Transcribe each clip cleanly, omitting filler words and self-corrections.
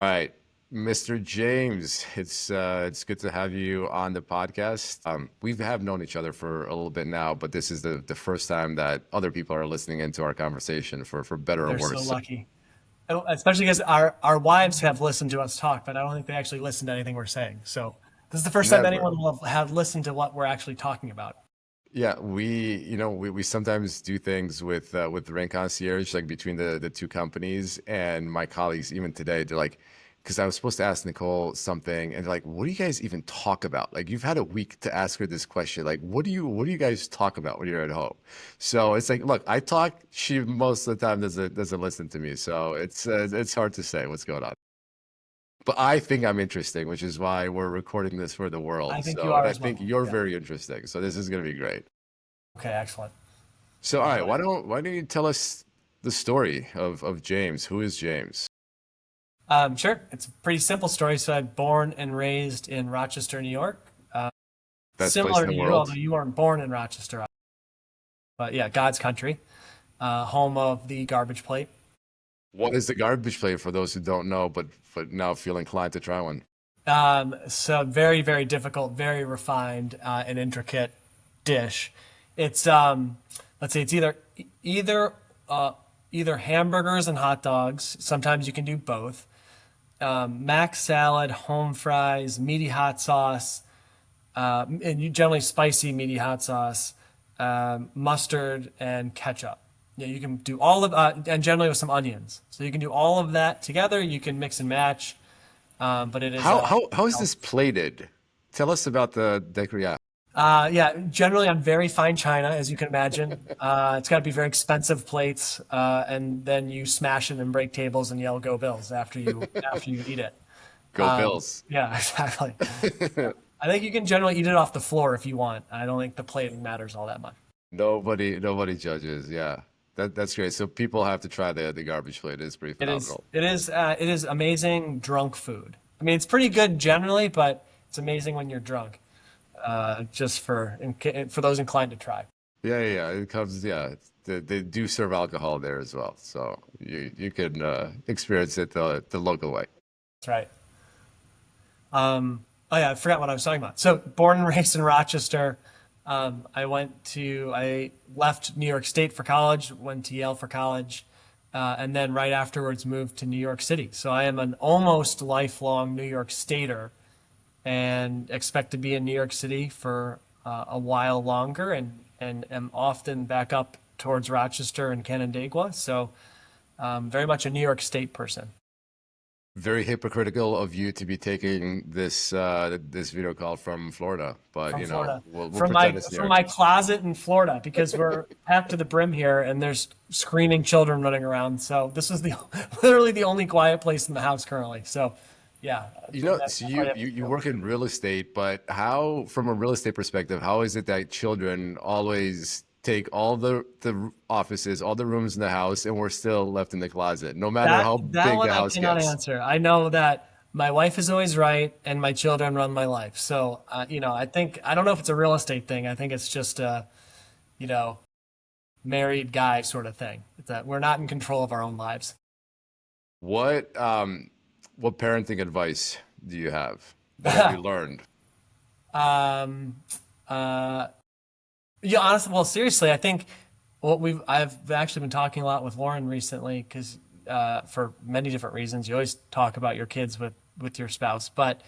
All right, Mr. James, it's good to have you on the podcast. We have known each other for a little bit now, but this is the first time that other people are listening into our conversation for better or They're so worse. So, lucky. Especially because our wives have listened to us talk, but I don't think they actually listen to anything we're saying. So this is the first time never. anyone will have listened to what we're actually talking about. Yeah, we sometimes do things with Rent Concierge, like between the two companies, and my colleagues even today, they're like, because I was supposed to ask Nicole something, and they're like, what do you guys even talk about? Like, you've had a week to ask her this question. Like, what do you guys talk about when you're at home? So it's like, look, I talk. She most of the time doesn't listen to me, so it's hard to say what's going on. But I think I'm interesting, which is why we're recording this for the I world. think you So, and are I as think well. you're Yeah. very interesting. So this is gonna be great. Okay, excellent. So, all Let's right, go ahead. why don't you tell us the story of James? Who is James? Sure. It's a pretty simple story. So I'm born and raised in Rochester, New York. Best place Similar in to the you, although world. you weren't born in Rochester, but yeah, God's country, home of the garbage plate. What is the garbage plate for those who don't know, but now feel inclined to try one? So very, very difficult, very refined and intricate dish. It's let's see, it's either uh, either hamburgers and hot dogs. Sometimes you can do both. Mac salad, home fries, meaty hot sauce, and you generally spicy meaty hot sauce, mustard and ketchup. Yeah, you can do all of and generally with some onions. So you can do all of that together. You can mix and match, but it is How is this plated? Tell us about the decor. Yeah, yeah, generally on very fine china, as you can imagine. It's got to be very expensive plates, and then you smash it and break tables and yell "Go Bills" after you eat it. go Bills. Yeah, exactly. I think you can generally eat it off the floor if you want. I don't think the plate matters all that much. Nobody judges. Yeah, that's great. So people have to try the garbage plate. It's pretty It is phenomenal. it is it is amazing drunk food. I mean, it's pretty good generally, but it's amazing when you're drunk. Just for those inclined to try. Yeah. It comes. Yeah, they do serve alcohol there as well, so you can experience it the local way. That's right. Oh yeah, I forgot what I was talking about. So born and raised in Rochester. I left New York State for college, went to Yale for college, and then right afterwards moved to New York City. So I am an almost lifelong New York Stater and expect to be in New York City for a while longer and am often back up towards Rochester and Canandaigua. So very much a New York State person. Very hypocritical of you to be taking this video call from Florida, but From you know Florida, we'll from pretend my it's New from York. my closet in Florida because we're packed to the brim here, and there's screaming children running around. So this is the literally the only quiet place in the house currently. So, yeah, You know, that's so quite you work in real estate, but how, from a real estate perspective, how is it that children always take all the offices, all the rooms in the house, and we're still left in the closet, no matter that how that big one the I house cannot gets? answer. I know that my wife is always right, and my children run my life. So, I don't know if it's a real estate thing. I think it's just a you know married guy sort of thing. It's that we're not in control of our own lives. What um what parenting advice do you have? What have you learned? um, uh, Yeah, honestly, well, seriously, I think I've actually been talking a lot with Lauren recently because for many different reasons, you always talk about your kids with your spouse, but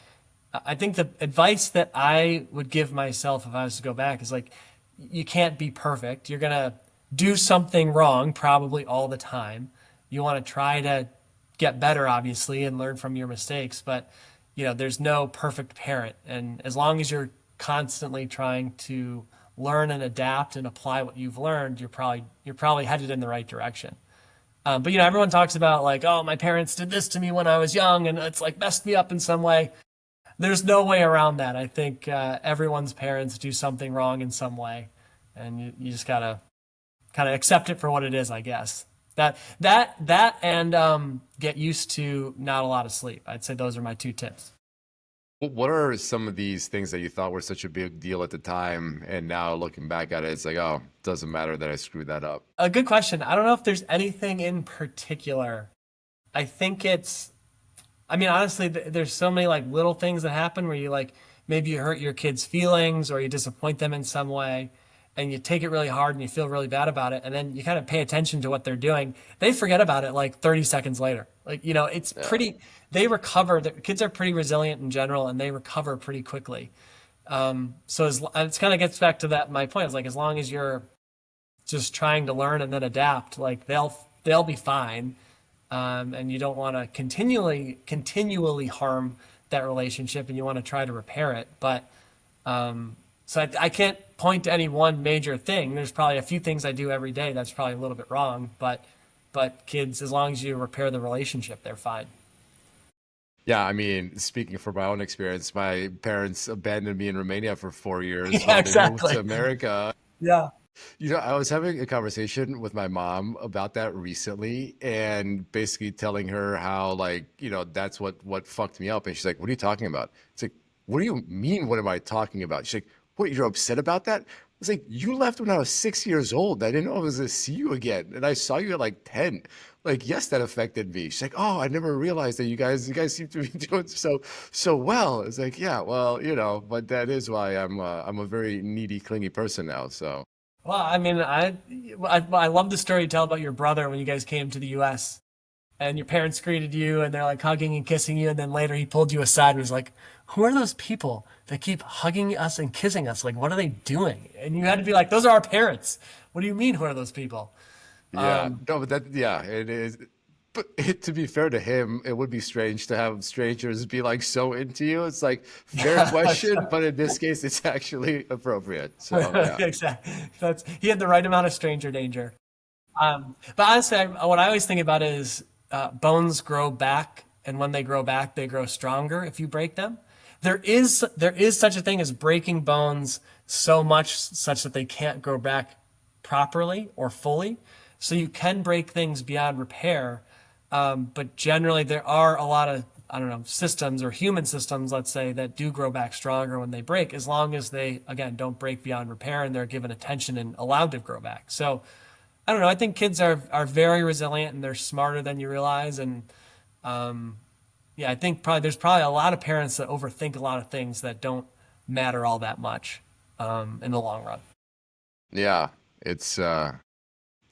I think the advice that I would give myself if I was to go back is like, you can't be perfect. You're gonna do something wrong probably all the time. You want to try to get better, obviously, and learn from your mistakes, but there's no perfect parent, and as long as you're constantly trying to learn and adapt and apply what you've learned, you're probably headed in the right direction. But everyone talks about like, oh, my parents did this to me when I was young, and it's like messed me up in some way. There's no way around that. I think everyone's parents do something wrong in some way, and you just gotta kind of accept it for what it is, I guess. And get used to not a lot of sleep. I'd say those are my two tips. What are some of these things that you thought were such a big deal at the time, and now looking back at it, it's like, oh, doesn't matter that I screwed that up. A good question. I don't know if there's anything in particular. I think it's I mean, honestly, there's so many like little things that happen where you like maybe you hurt your kid's feelings or you disappoint them in some way, and you take it really hard and you feel really bad about it, and then you kind of pay attention to what they're doing. They forget about it like 30 seconds later. Like, it's Yeah. pretty. They recover. The kids are pretty resilient in general, and they recover pretty quickly. So it's kind of gets back to that. My point is like as long as you're just trying to learn and then adapt, like they'll be fine. And you don't want to continually harm that relationship, and you want to try to repair it. But so I can't point to any one major thing. There's probably a few things I do every day that's probably a little bit wrong, but kids, as long as you repair the relationship, they're fine. Yeah, I mean, speaking from my own experience, my parents abandoned me in Romania for 4 years Yeah, while they moved to exactly. America. Yeah. I was having a conversation with my mom about that recently and basically telling her how, like, that's what fucked me up. And she's like, "What are you talking about?" It's like, "What do you mean? What am I talking about?" She's like, "What, you're upset about that?" I was like, "You left when I was 6 years old. I didn't know I was gonna see you again. And I saw you at like 10. Like, yes, that affected me." She's like, "Oh, I never realized that you guys seem to be doing so well." It's like, yeah, well, but that is why I'm a very needy, clingy person now. So. Well, I mean, I love the story you tell about your brother when you guys came to the U.S. and your parents greeted you and they're like hugging and kissing you, and then later he pulled you aside and was like, "Who are those people that keep hugging us and kissing us? Like, what are they doing?" And you had to be like, "Those are our parents." What do you mean, who are those people? Yeah, no, but yeah, it is. But to be fair to him, it would be strange to have strangers be like so into you. It's like fair question, but in this case, it's actually appropriate. So yeah, Exactly. He had the right amount of stranger danger. But honestly, what I always think about is bones grow back, and when they grow back, they grow stronger if you break them. There is such a thing as breaking bones so much such that they can't grow back properly or fully. So you can break things beyond repair, but generally there are a lot of I don't know systems or human systems, let's say, that do grow back stronger when they break, as long as they again don't break beyond repair and they're given attention and allowed to grow back. So I don't know. I think kids are very resilient and they're smarter than you realize. And yeah, I think probably there's probably a lot of parents that overthink a lot of things that don't matter all that much in the long run. yeah, it's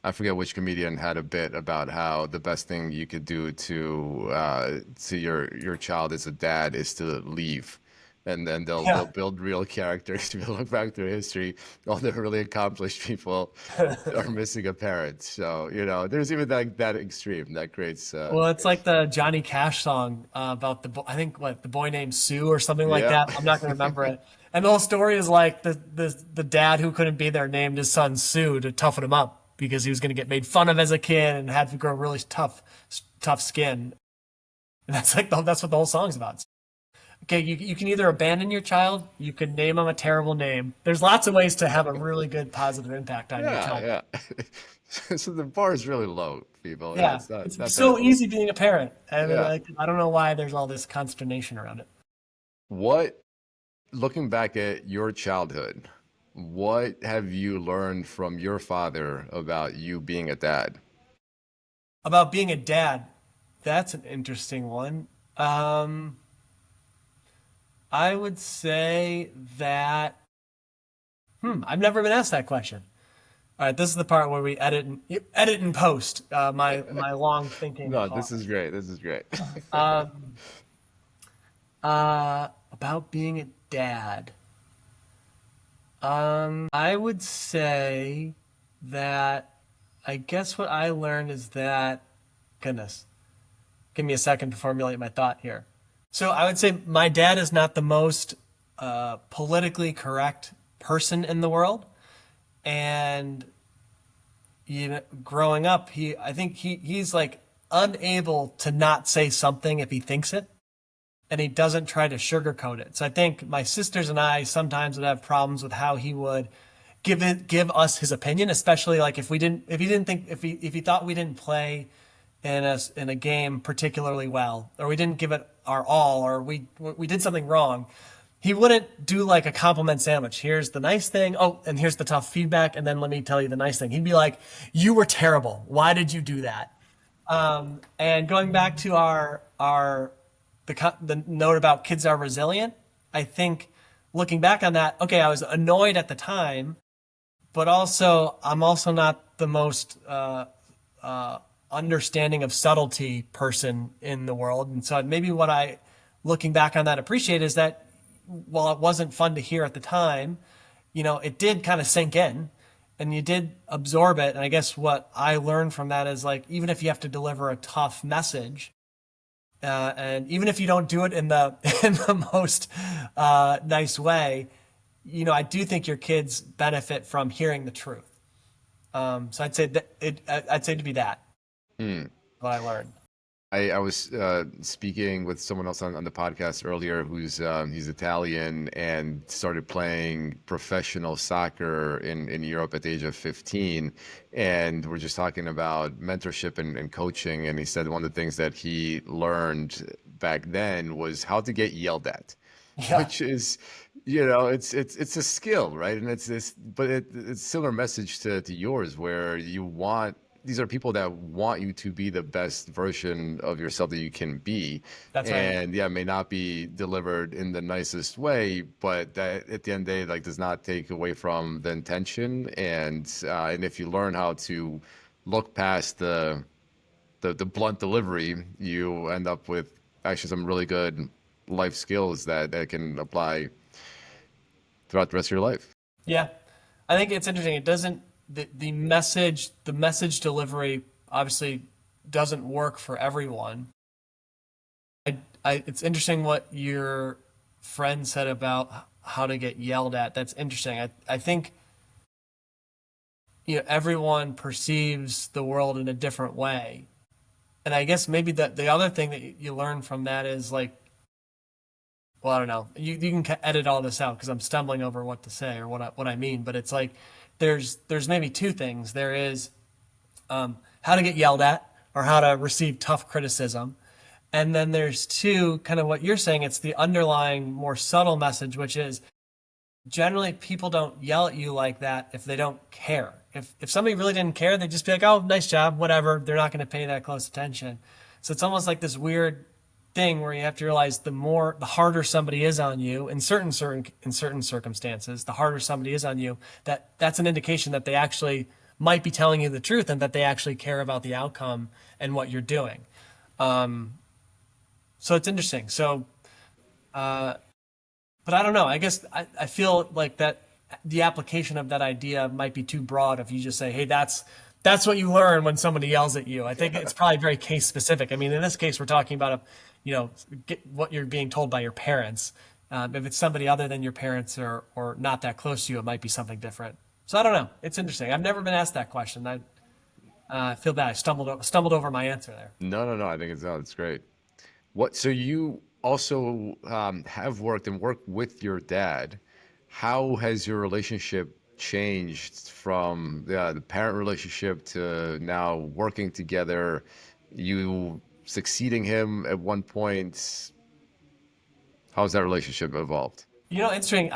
I forget which comedian had a bit about how the best thing you could do to your child as a dad is to leave. And then they'll Yeah. build real characters. If you look back through history, all the really accomplished people are missing a parent. So, there's even that extreme that creates Well, it's like the Johnny Cash song about I think what the boy named Sue or something like yeah. that. I'm not going to remember it. And the whole story is like the dad who couldn't be there named his son Sue to toughen him up because he was going to get made fun of as a kid and had to grow really tough skin. And that's what the whole song's about. Okay, you can either abandon your child, you can name them a terrible name. There's lots of ways to have a really good positive impact on your child. Yeah, yeah. So the bar is really low, people. Yeah, It's not it's not so that. easy being a parent. I mean, Yeah. like, I don't know why there's all this consternation around it. What, looking back at your childhood, what have you learned from your father about you being a dad? About being a dad, that's an interesting one. Um, I would say that, I've never been asked that question. All right, this is the part where we edit and post my long thinking No, this is pause. great. This is great. Um, about being a dad. I would say that I guess what I learned is that, goodness, give me a second to formulate my thought here. So I would say my dad is not the most politically correct person in the world, and growing up, I think he's like unable to not say something if he thinks it, and he doesn't try to sugarcoat it. So I think my sisters and I sometimes would have problems with how he would give us his opinion, especially like if he thought we didn't play in a game particularly well, or we didn't give it our all, or we did something wrong. He wouldn't do like a compliment sandwich. Here's the nice thing. Oh, and here's the tough feedback. And then let me tell you the nice thing. He'd be like, "You were terrible. Why did you do that?" And going back to our the note about kids are resilient. I think looking back on that, okay, I was annoyed at the time, but also I'm also not the most understanding of subtlety person in the world. And so maybe what I, looking back on that, appreciate is that while it wasn't fun to hear at the time, it did kind of sink in and you did absorb it. And I guess what I learned from that is like, even if you have to deliver a tough message, and even if you don't do it in the in the most nice way, I do think your kids benefit from hearing the truth. So I'd say I'd say to be that Hmm. what I learned. I was speaking with someone else on the podcast earlier who's he's Italian and started playing professional soccer in Europe at the age of 15. And we're just talking about mentorship and coaching. And he said one of the things that he learned back then was how to get yelled at, Yeah, which is, it's a skill, right? And it's this, but it's a similar message to yours, where you want these are people that want you to be the best version of yourself that you can be. that's right. And yeah, it may not be delivered in the nicest way, but that at the end of the day, like does not take away from the intention. And if you learn how to look past the blunt delivery, you end up with actually some really good life skills that can apply throughout the rest of your life. Yeah, I think it's interesting. It doesn't the message delivery obviously doesn't work for everyone. It's interesting what your friend said about how to get yelled at. That's interesting. I think everyone perceives the world in a different way, and I guess maybe the other thing that you learn from that is like, well, I don't know. You can edit all this out because I'm stumbling over what to say or what I mean. But it's like there's maybe two things. There is how to get yelled at or how to receive tough criticism, and then there's two, kind of what you're saying. It's the underlying more subtle message, which is generally people don't yell at you like that if they don't care. If somebody really didn't care, they'd just be like, "Oh, nice job, whatever." They're not going to pay that close attention. So it's almost like this weird thing where you have to realize the harder somebody is on you in certain circumstances, the harder somebody is on you, that's an indication that they actually might be telling you the truth and that they actually care about the outcome and what you're doing. So it's interesting. So, but I don't know. I guess I feel like that the application of that idea might be too broad if you just say, hey, that's what you learn when somebody yells at you. I think it's probably very case specific. I mean, in this case, we're talking about what you're being told by your parents. If it's somebody other than your parents or not that close to you, it might be something different. So I don't know. It's interesting. I've never been asked that question. I feel bad. I stumbled over my answer there. No, no, no. I think it's no, it's great. So you also have worked and work with your dad. How has your relationship changed from the parent relationship to now working together? You succeeding him at one point. How's that relationship evolved? Interesting.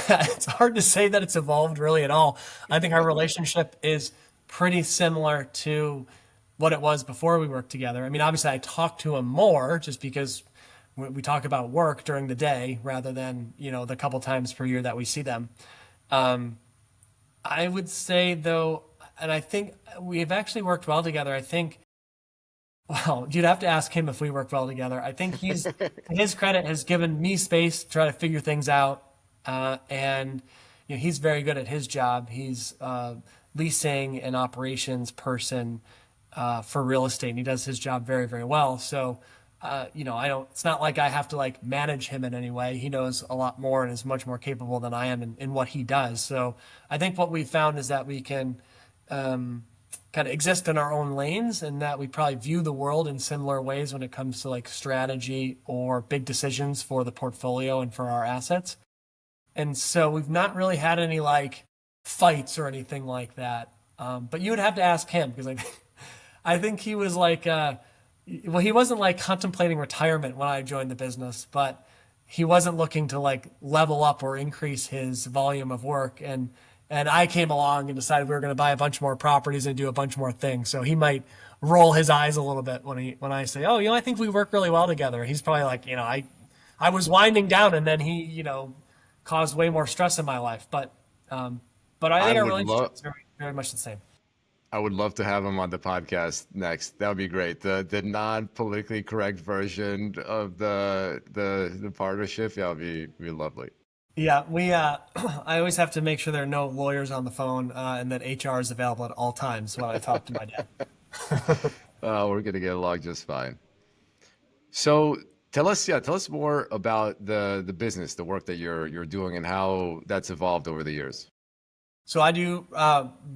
It's hard to say that it's evolved really at all. I think our relationship is pretty similar to what it was before we worked together. I mean, obviously, I talk to him more just because we talk about work during the day rather than, the couple times per year that we see them. I would say, though, and I think we've actually worked well together. I think, well, you'd have to ask him if we work well together. I think to his credit, has given me space to try to figure things out. And he's very good at his job. He's leasing and operations person for real estate, and he does his job very, very well. So, I don't. It's not like I have to like manage him in any way. He knows a lot more and is much more capable than I am in what he does. So, I think what we found is that we can kind of exist in our own lanes, and that we probably view the world in similar ways when it comes to like strategy or big decisions for the portfolio and for our assets. And so we've not really had any like fights or anything like that. But you would have to ask him because I think he was like, well, he wasn't like contemplating retirement when I joined the business, but he wasn't looking to like level up or increase his volume of work. And and I came along and decided we were going to buy a bunch more properties and do a bunch more things. So he might roll his eyes a little bit when I say, "Oh, I think we work really well together." He's probably like, I was winding down, and then he, caused way more stress in my life. But I I think our would relationship love is very, very much the same. I would love to have him on the podcast next. That would be great. The non politically correct version of the partnership. Yeah, would be lovely. Yeah, we. I always have to make sure there are no lawyers on the phone, and that HR is available at all times when I talk to my dad. We're gonna get along just fine. So tell us more about the business, the work that you're doing, and how that's evolved over the years. So I do,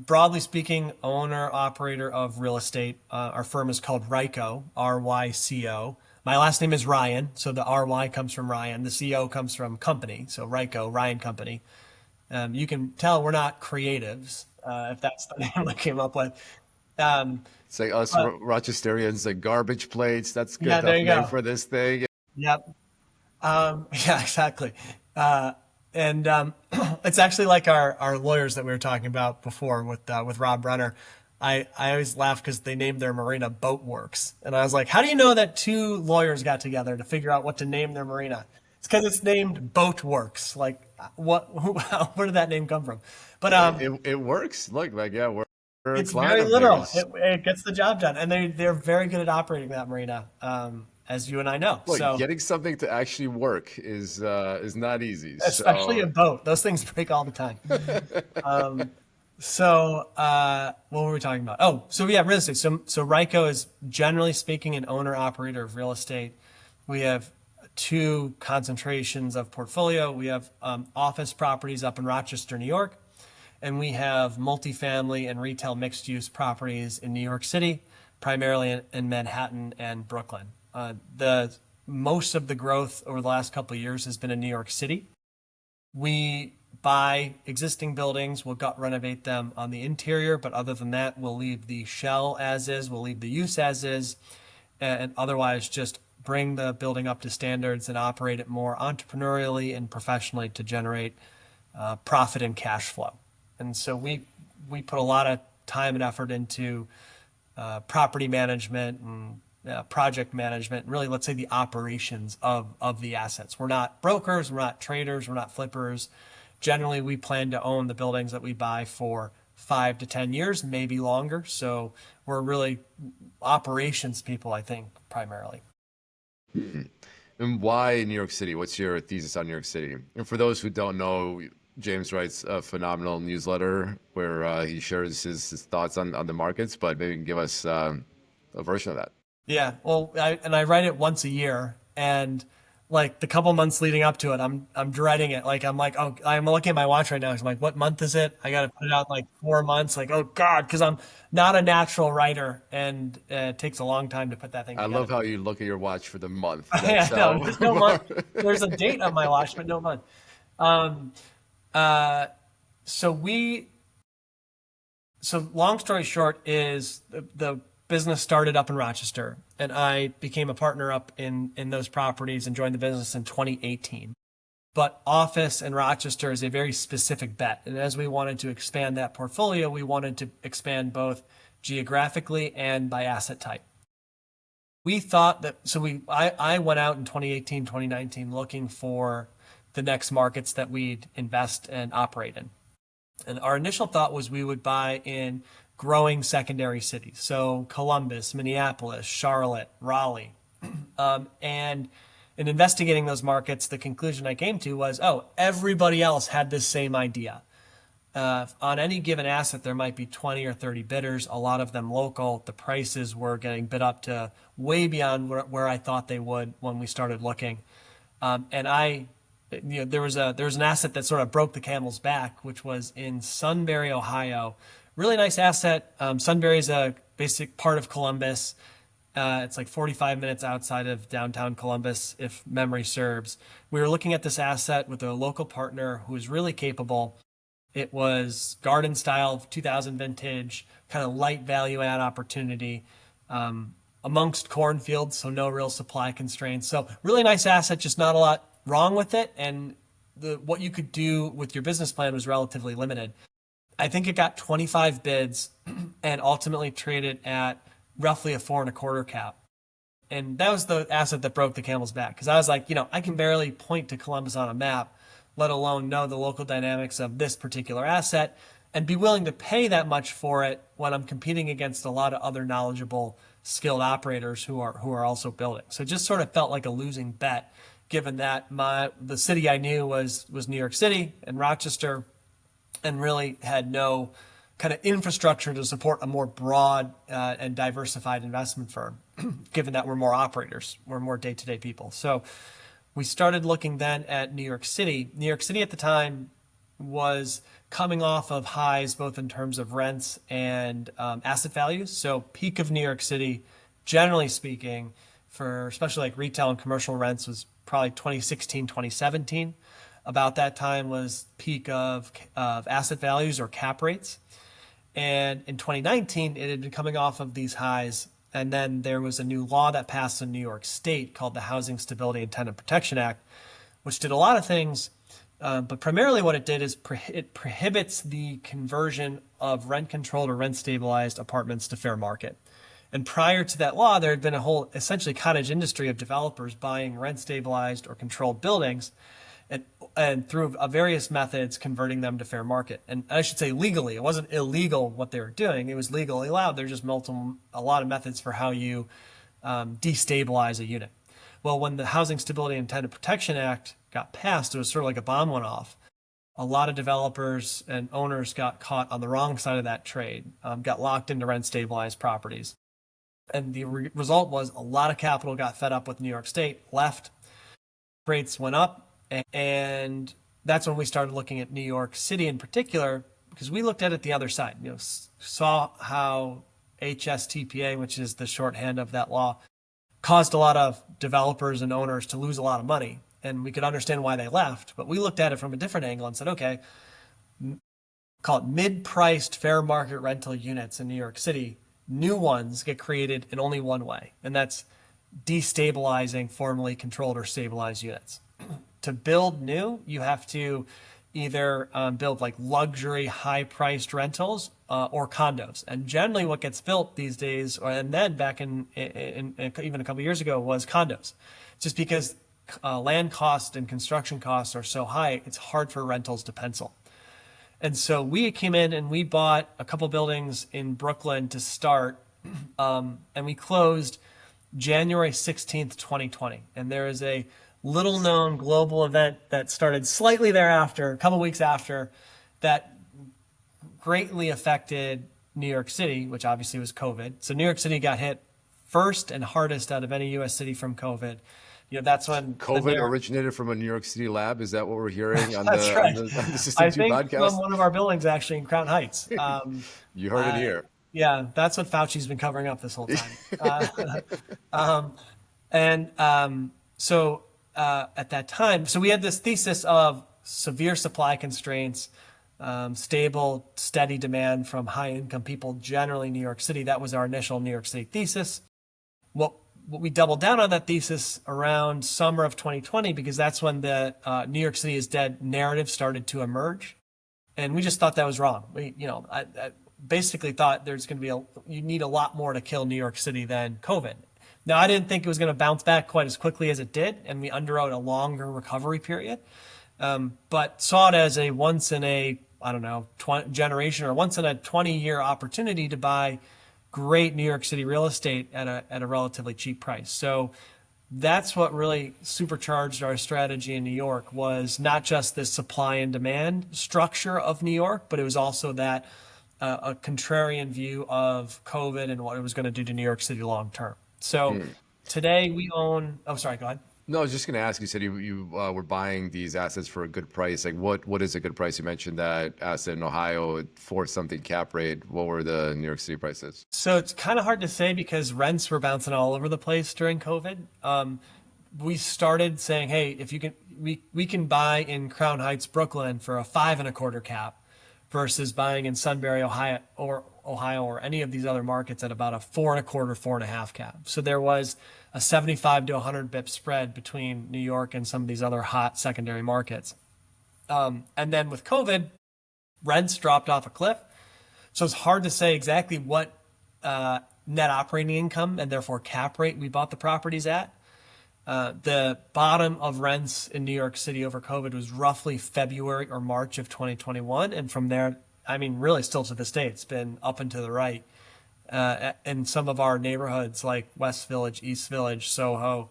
broadly speaking, owner operator of real estate. Our firm is called RYCO, RYCO. My last name is Ryan, so the RY comes from Ryan. The CO comes from company, so RYCO, Ryan Company. You can tell we're not creatives, if that's the name I came up with. Um, It's like us but Rochesterians, like garbage plates. That's a good yeah, there enough you name go. for this thing. Yep. Yeah, exactly. And it's actually like our lawyers that we were talking about before with Rob Brenner. I always laugh because they named their marina Boat Works, and I was like, how do you know that two lawyers got together to figure out what to name their marina? It's because it's named Boat Works. Like, what? Where did that name come from? But It works. Look, like yeah, we're a it's client very of literal. theirs. It gets the job done, and they're very good at operating that marina, as you and I know. Look, So, getting something to actually work is not easy. especially a So boat, those things break all the time. So, what were we talking about? Oh, so yeah, real estate. So RYCO is generally speaking an owner operator of real estate. We have two concentrations of portfolio. We have office properties up in Rochester, New York, and we have multifamily and retail mixed use properties in New York City, primarily in Manhattan and Brooklyn. The most of the growth over the last couple of years has been in New York City. We buy existing buildings, we'll gut renovate them on the interior, but other than that, we'll leave the shell as is, we'll leave the use as is, and otherwise just bring the building up to standards and operate it more entrepreneurially and professionally to generate profit and cash flow. And so we put a lot of time and effort into property management and project management, and really, let's say the operations of the assets. We're not brokers, we're not traders, we're not flippers. Generally, we plan to own the buildings that we buy for 5 to 10 years, maybe longer. So we're really operations people, I think, primarily. and why New York City? What's your thesis on New York City? And for those who don't know, James writes a phenomenal newsletter where he shares his thoughts on the markets, but maybe you can give us a version of that. Yeah, well, I write it once a year, and like the couple months leading up to it, I'm dreading it. Like I'm like, oh, I'm looking at my watch right now. I'm like, what month is it? I got to put it out in like 4 months. Like, oh God, because I'm not a natural writer, and it takes a long time to put that thing I love together. how you look at your watch for the month. That's Yeah, no, how. there's no month. There's a date on my watch, but no month. Um, uh, so we so long story short is the business started up in Rochester, and I became a partner up in those properties and joined the business in 2018. But office in Rochester is a very specific bet, and as we wanted to expand that portfolio, we wanted to expand both geographically and by asset type. We thought that I went out in 2018, 2019 looking for the next markets that we'd invest and operate in. And our initial thought was we would buy in growing secondary cities. So Columbus, Minneapolis, Charlotte, Raleigh. And in investigating those markets, the conclusion I came to was, oh, everybody else had this same idea. On any given asset, there might be 20 or 30 bidders, a lot of them local. The prices were getting bid up to way beyond where I thought they would when we started looking. And there was an asset that sort of broke the camel's back, which was in Sunbury, Ohio. Really nice asset. Sunbury is a basic part of Columbus. It's like 45 minutes outside of downtown Columbus, if memory serves. We were looking at this asset with a local partner who was really capable. It was garden style, 2000 vintage, kind of light value add opportunity, amongst cornfields, so no real supply constraints. So really nice asset, just not a lot wrong with it. And what you could do with your business plan was relatively limited. I think it got 25 bids and ultimately traded at roughly a 4.25 cap. And that was the asset that broke the camel's back. Because I was like, I can barely point to Columbus on a map, let alone know the local dynamics of this particular asset and be willing to pay that much for it when I'm competing against a lot of other knowledgeable, skilled operators who are also building. So it just sort of felt like a losing bet, given that the city I knew was New York City and Rochester, and really had no kind of infrastructure to support a more broad and diversified investment firm, given that we're more operators, we're more day-to-day people. So we started looking then at New York City. New York City at the time was coming off of highs, both in terms of rents and asset values. So peak of New York City, generally speaking, for especially like retail and commercial rents was probably 2016, 2017. About that time was peak of asset values or cap rates. And in 2019, it had been coming off of these highs. And then there was a new law that passed in New York State called the Housing Stability and Tenant Protection Act, which did a lot of things. But primarily what it did is it prohibits the conversion of rent-controlled or rent-stabilized apartments to fair market. And prior to that law, there had been a whole essentially cottage industry of developers buying rent-stabilized or controlled buildings and through various methods converting them to fair market. And I should say legally. It wasn't illegal what they were doing. It was legally allowed. There's just a lot of methods for how you destabilize a unit. Well, when the Housing Stability and Tenant Protection Act got passed, it was sort of like a bomb went off. A lot of developers and owners got caught on the wrong side of that trade, got locked into rent-stabilized properties. And the result was a lot of capital got fed up with New York State, left, rates went up, and that's when we started looking at New York City in particular, because we looked at it the other side, saw how HSTPA, which is the shorthand of that law, caused a lot of developers and owners to lose a lot of money. And we could understand why they left, but we looked at it from a different angle and said, okay, call it mid-priced fair market rental units in New York City. New ones get created in only one way, and that's destabilizing formerly controlled or stabilized units. To build new, you have to either build like luxury, high-priced rentals or condos. And generally, what gets built these days, and then back in even a couple of years ago, was condos, just because land costs and construction costs are so high, it's hard for rentals to pencil. And so we came in and we bought a couple buildings in Brooklyn to start, and we closed January 16th, 2020. And there is a little known global event that started slightly thereafter, a couple weeks after, that greatly affected New York City, which obviously was COVID. So New York City got hit first and hardest out of any U.S. city from COVID. That's when COVID originated from a New York City lab. Is that what we're hearing on That's the right. on the I System2 think podcast? from one of our buildings actually in Crown Heights. You heard it here. Yeah, that's what Fauci's been covering up this whole time. So at that time, so we had this thesis of severe supply constraints, stable, steady demand from high-income people, generally New York City. That was our initial New York City thesis. What we doubled down on that thesis around summer of 2020, because that's when the New York City is dead narrative started to emerge. And we just thought that was wrong. I basically thought there's going to be you need a lot more to kill New York City than COVID. Now, I didn't think it was going to bounce back quite as quickly as it did, and we underwrote a longer recovery period, but saw it as a once in a, generation or once in a 20-year opportunity to buy great New York City real estate at a relatively cheap price. So that's what really supercharged our strategy in New York, was not just this supply and demand structure of New York, but it was also that a contrarian view of COVID and what it was going to do to New York City long term. So today we own, oh, sorry, go ahead. No, I was just going to ask, you said you were buying these assets for a good price. Like what is a good price? You mentioned that asset in Ohio at 4-something cap rate. What were the New York City prices? So it's kind of hard to say because rents were bouncing all over the place during COVID. We started saying, hey, if you can, we can buy in Crown Heights, Brooklyn for a 5.25 cap versus buying in Sunbury, Ohio or any of these other markets at about a 4.25, 4.5 cap. So there was a 75 to 100 bip spread between New York and some of these other hot secondary markets. And then with COVID, rents dropped off a cliff. So it's hard to say exactly what net operating income and therefore cap rate we bought the properties at. The bottom of rents in New York City over COVID was roughly February or March of 2021. And from there, I mean, really still to this day, it's been up and to the right. In some of our neighborhoods like West Village, East Village, Soho,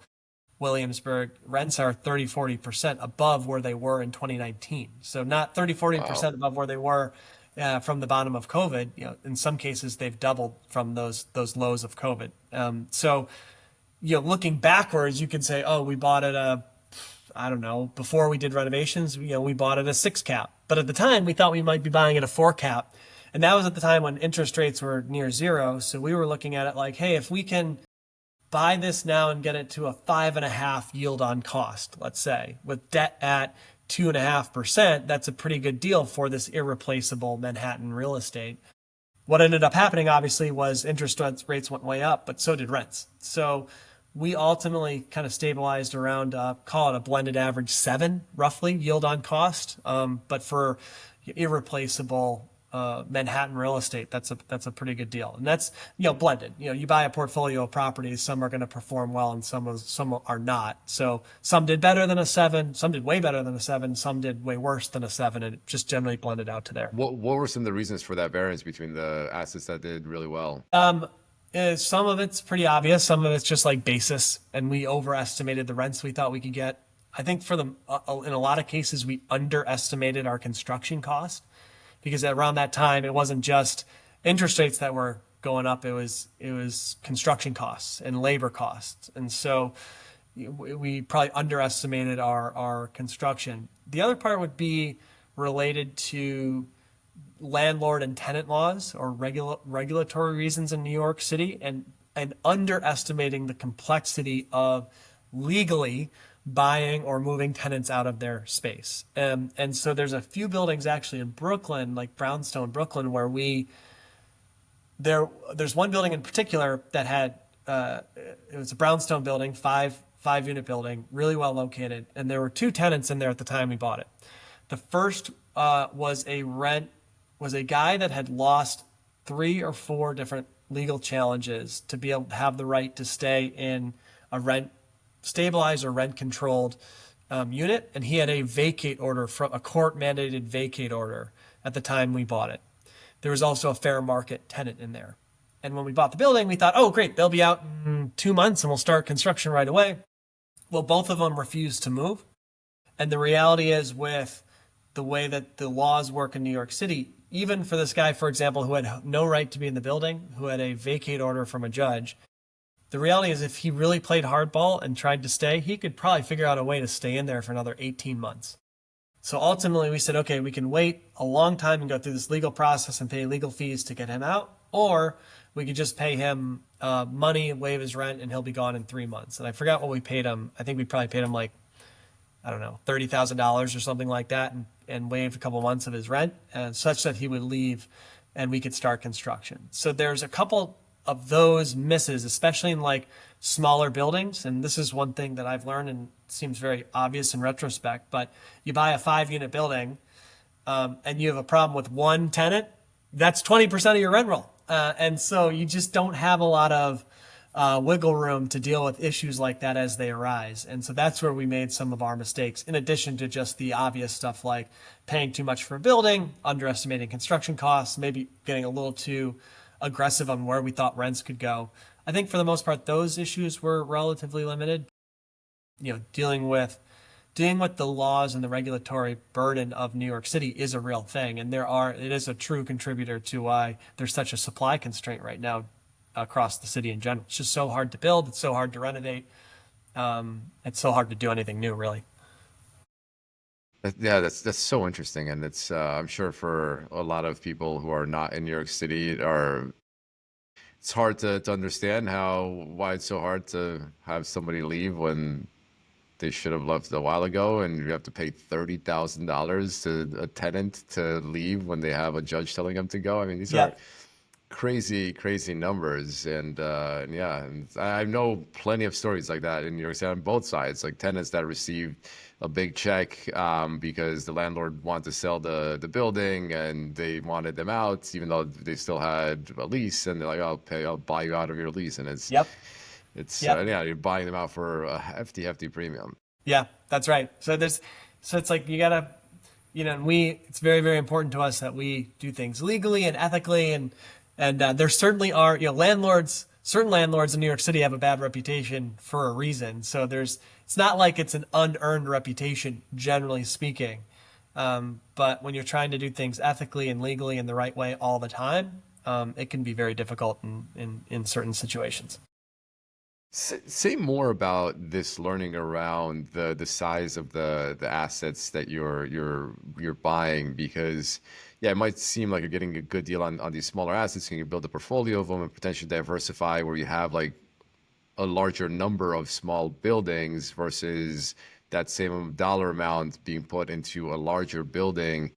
Williamsburg, rents are 30, 40% above where they were in 2019. So not 30, Wow. 40% above where they were from the bottom of COVID. You know, in some cases, they've doubled from those lows of COVID. So, you know, looking backwards, you could say, oh, we bought it I don't know, before we did renovations, you know, we bought it a 6 cap. But at the time, we thought we might be buying it a 4 cap. And that was at the time when interest rates were near zero. So we were looking at it like, hey, if we can buy this now and get it to a 5.5 yield on cost, let's say, with debt at 2.5%, that's a pretty good deal for this irreplaceable Manhattan real estate. What ended up happening, obviously, was interest rates went way up, but so did rents. So we ultimately kind of stabilized around, call it a blended average 7, roughly, yield on cost. But for irreplaceable Manhattan real estate, that's a pretty good deal, and that's, you know, blended. You know, you buy a portfolio of properties, some are going to perform well, and some are not. So some did better than a 7, some did way better than a 7, some did way worse than a 7, and it just generally blended out to there. What were some of the reasons for that variance between the assets that did really well? Some of it's pretty obvious. Some of it's just like basis, and we overestimated the rents we thought we could get. I think in a lot of cases, we underestimated our construction cost because around that time, it wasn't just interest rates that were going up. It was construction costs and labor costs, and so we probably underestimated our construction. The other part would be related to landlord and tenant laws or regulatory reasons in New York City, and underestimating the complexity of legally buying or moving tenants out of their space. And so there's a few buildings actually in Brooklyn, like Brownstone, Brooklyn, where there's one building in particular that had it was a brownstone building, five unit building, really well located, and there were 2 tenants in there at the time we bought it. The first was a guy that had lost 3 or 4 different legal challenges to be able to have the right to stay in a rent stabilized or rent controlled unit, and he had a vacate order from a court mandated vacate order at the time we bought it. There was also a fair market tenant in there. And when we bought the building, we thought, oh, great, they'll be out in 2 months and we'll start construction right away. Well, both of them refused to move. And the reality is, with the way that the laws work in New York City, even for this guy, for example, who had no right to be in the building, who had a vacate order from a judge, the reality is if he really played hardball and tried to stay, he could probably figure out a way to stay in there for another 18 months. So ultimately we said, okay, we can wait a long time and go through this legal process and pay legal fees to get him out, or we could just pay him money, waive his rent, and he'll be gone in 3 months. And I forgot what we paid him. I think we probably paid him like, I don't know, $30,000 or something like that, and waived a couple months of his rent, such that he would leave and we could start construction. So there's a couple of those misses, especially in like smaller buildings. And this is one thing that I've learned and seems very obvious in retrospect, but you buy a 5-unit building and you have a problem with one tenant, that's 20% of your rent roll. And so you just don't have a lot of wiggle room to deal with issues like that as they arise. And so that's where we made some of our mistakes, in addition to just the obvious stuff like paying too much for a building, underestimating construction costs, maybe getting a little too aggressive on where we thought rents could go. I think for the most part, those issues were relatively limited. You know, dealing with the laws and the regulatory burden of New York City is a real thing. And it is a true contributor to why there's such a supply constraint right now across the city in general. It's just so hard to build. It's so hard to renovate. It's so hard to do anything new, really. Yeah, that's so interesting, and it's I'm sure for a lot of people who are not in New York City, it's hard to understand why it's so hard to have somebody leave when they should have left a while ago, and you have to pay $30,000 to a tenant to leave when they have a judge telling them to go. I mean, these Yeah. are crazy numbers. And yeah, and I know plenty of stories like that in New York City on both sides, like tenants that received a big check because the landlord wanted to sell the building and they wanted them out, even though they still had a lease, and they're like, I'll buy you out of your lease, and Yep. Yep. yeah, you're buying them out for a hefty premium. Yeah, that's right. So it's like you gotta, and it's very, very important to us that we do things legally and ethically, and there certainly are, certain landlords in New York City have a bad reputation for a reason. So it's not like it's an unearned reputation, generally speaking. But when you're trying to do things ethically and legally in the right way all the time, it can be very difficult in certain situations. Say more about this learning around the size of the assets that you're buying, because yeah, it might seem like you're getting a good deal on these smaller assets. Can you build a portfolio of them and potentially diversify where you have like a larger number of small buildings versus that same dollar amount being put into a larger building?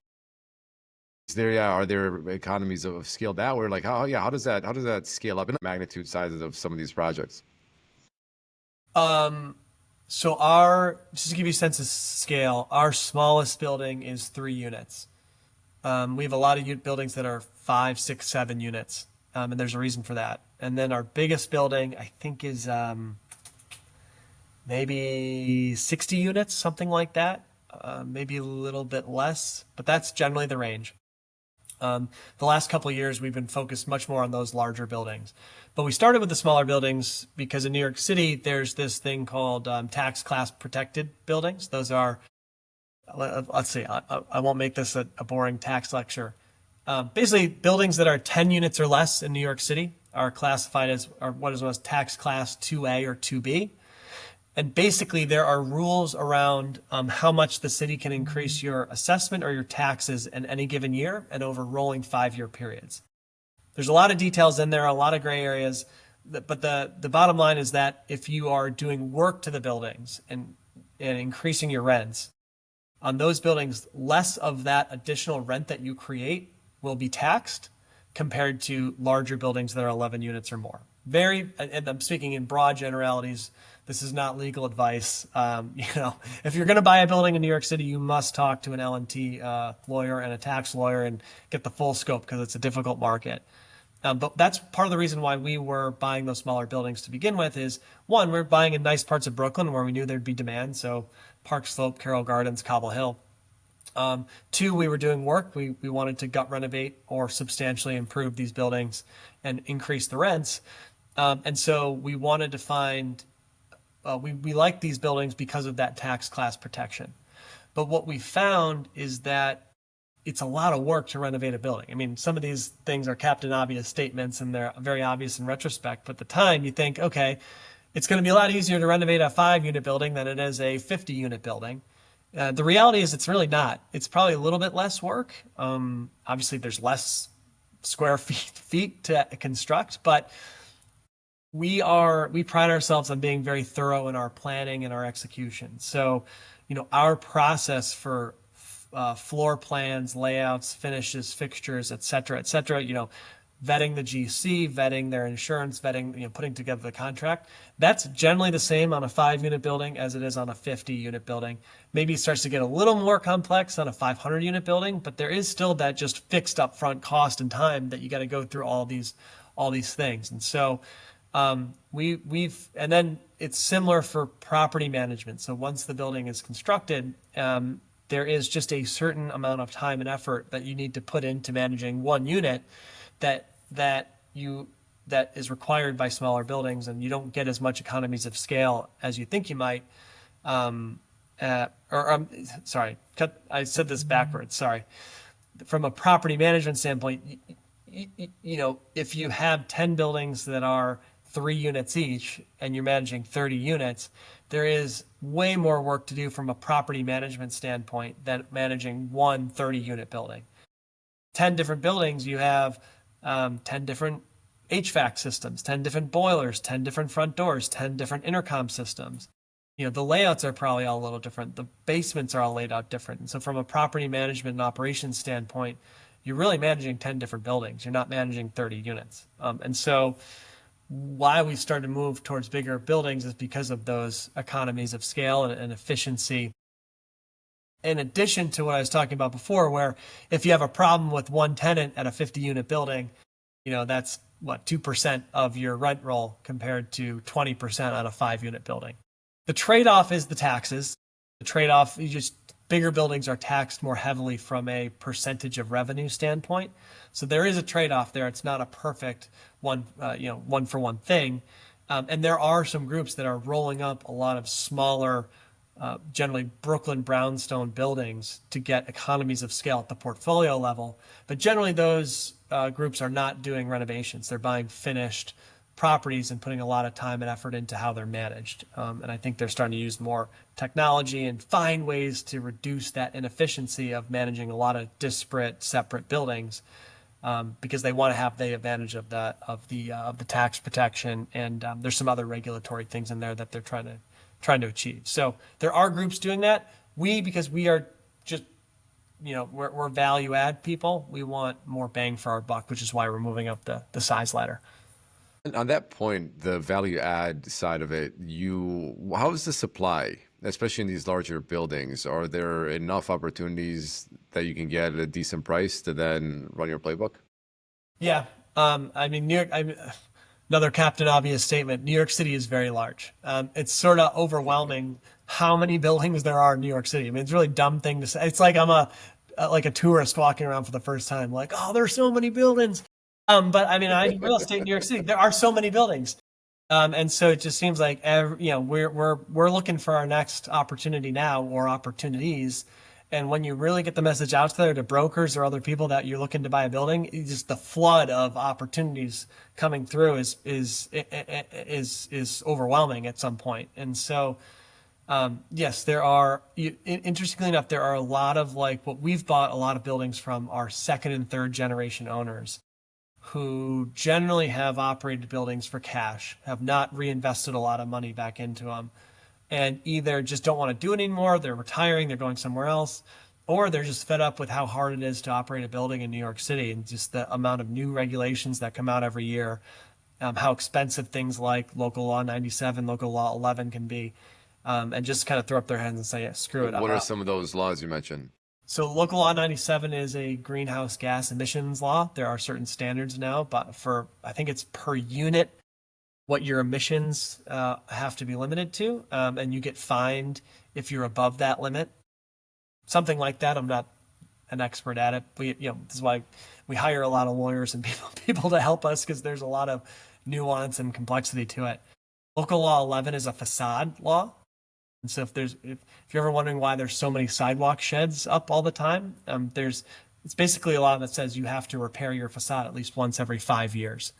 Is there, yeah, are there economies of scale that way? Like how does that scale up in magnitude sizes of some of these projects? Um, so just to give you a sense of scale, our smallest building is 3 units. We have a lot of buildings that are 5, 6, 7 units, and there's a reason for that. And then our biggest building, I think, is maybe 60 units, something like that. Maybe a little bit less, but that's generally the range. The last couple of years, we've been focused much more on those larger buildings. But we started with the smaller buildings because in New York City, there's this thing called tax class protected buildings. Those are, let's see, I won't make this a boring tax lecture. Basically, buildings that are 10 units or less in New York City are classified as are what is known as tax class 2A or 2B. And basically, there are rules around how much the city can increase your assessment or your taxes in any given year and over rolling 5-year periods. There's a lot of details in there, a lot of gray areas, but the bottom line is that if you are doing work to the buildings and increasing your rents on those buildings, less of that additional rent that you create will be taxed compared to larger buildings that are 11 units or more. And I'm speaking in broad generalities. This is not legal advice. If you're going to buy a building in New York City, you must talk to an L&T lawyer and a tax lawyer and get the full scope because it's a difficult market. But that's part of the reason why we were buying those smaller buildings to begin with is, one, we're buying in nice parts of Brooklyn where we knew there'd be demand. So Park Slope, Carroll Gardens, Cobble Hill. Two, we were doing work. We wanted to gut renovate or substantially improve these buildings and increase the rents. And so we wanted to find, we like these buildings because of that tax class protection. But what we found is that it's a lot of work to renovate a building. I mean, some of these things are Captain Obvious statements and they're very obvious in retrospect. But at the time you think, okay, it's going to be a lot easier to renovate a 5-unit building than it is a 50-unit building. The reality is it's really not. It's probably a little bit less work. Obviously, there's less square feet to construct, but we pride ourselves on being very thorough in our planning and our execution. So, our process for floor plans, layouts, finishes, fixtures, et cetera, vetting the GC, vetting their insurance, vetting, putting together the contract. That's generally the same on a 5-unit building as it is on a 50-unit building. Maybe it starts to get a little more complex on a 500-unit building, but there is still that just fixed upfront cost and time that you got to go through all these things. And so and then it's similar for property management. So once the building is constructed, there is just a certain amount of time and effort that you need to put into managing one unit that is required by smaller buildings, and you don't get as much economies of scale as you think you might. Sorry, I said this backwards. Sorry. From a property management standpoint, if you have 10 buildings that are 3 units each and you're managing 30 units, there is way more work to do from a property management standpoint than managing one 30-unit building. 10 different buildings, you have 10 different HVAC systems, 10 different boilers, 10 different front doors, 10 different intercom systems. The layouts are probably all a little different. The basements are all laid out different. And so from a property management and operations standpoint, you're really managing 10 different buildings. You're not managing 30 units. And so why we started to move towards bigger buildings is because of those economies of scale and efficiency. In addition to what I was talking about before, where if you have a problem with one tenant at a 50 unit building, that's what, 2% of your rent roll compared to 20% on a 5 unit building. The trade-off is the taxes. The trade-off is just bigger buildings are taxed more heavily from a percentage of revenue standpoint. So there is a trade-off there. It's not a perfect one for one thing. And there are some groups that are rolling up a lot of smaller, generally Brooklyn brownstone buildings to get economies of scale at the portfolio level. But generally those groups are not doing renovations. They're buying finished properties and putting a lot of time and effort into how they're managed. And I think they're starting to use more technology and find ways to reduce that inefficiency of managing a lot of disparate, separate buildings, because they want to have the advantage of the tax protection. And there's some other regulatory things in there that they're trying to achieve. So there are groups doing that. Because we are just, we're value add people. We want more bang for our buck, which is why we're moving up the size ladder. And on that point, the value add side of it, how is the supply, especially in these larger buildings? Are there enough opportunities that you can get at a decent price to then run your playbook? Yeah. New York, another Captain Obvious statement, New York City is very large. It's sort of overwhelming how many buildings there are in New York City. It's a really dumb thing to say. It's like I'm a tourist walking around for the first time, like, oh, there's so many buildings. But I do real estate in New York City. There are so many buildings. And so it just seems like we're looking for our next opportunity now, or opportunities. And when you really get the message out there to brokers or other people that you're looking to buy a building, just the flood of opportunities coming through is overwhelming at some point. And so yes, there are. Interestingly enough, there are a lot of what we've bought a lot of buildings from our second and third generation owners, who generally have operated buildings for cash, have not reinvested a lot of money back into them, and either just don't want to do it anymore, they're retiring, they're going somewhere else, or they're just fed up with how hard it is to operate a building in New York City and just the amount of new regulations that come out every year, how expensive things like Local Law 97, Local Law 11 can be, and just kind of throw up their hands and say, yeah, screw it. What are some of those laws you mentioned? So Local Law 97 is a greenhouse gas emissions law. There are certain standards now, but I think it's per unit what your emissions have to be limited to, and you get fined if you're above that limit. Something like that. I'm not an expert at it. This is why we hire a lot of lawyers and people to help us, because there's a lot of nuance and complexity to it. Local Law 11 is a facade law. And so if you're ever wondering why there's so many sidewalk sheds up all the time, it's basically a law that says you have to repair your facade at least once every 5 years.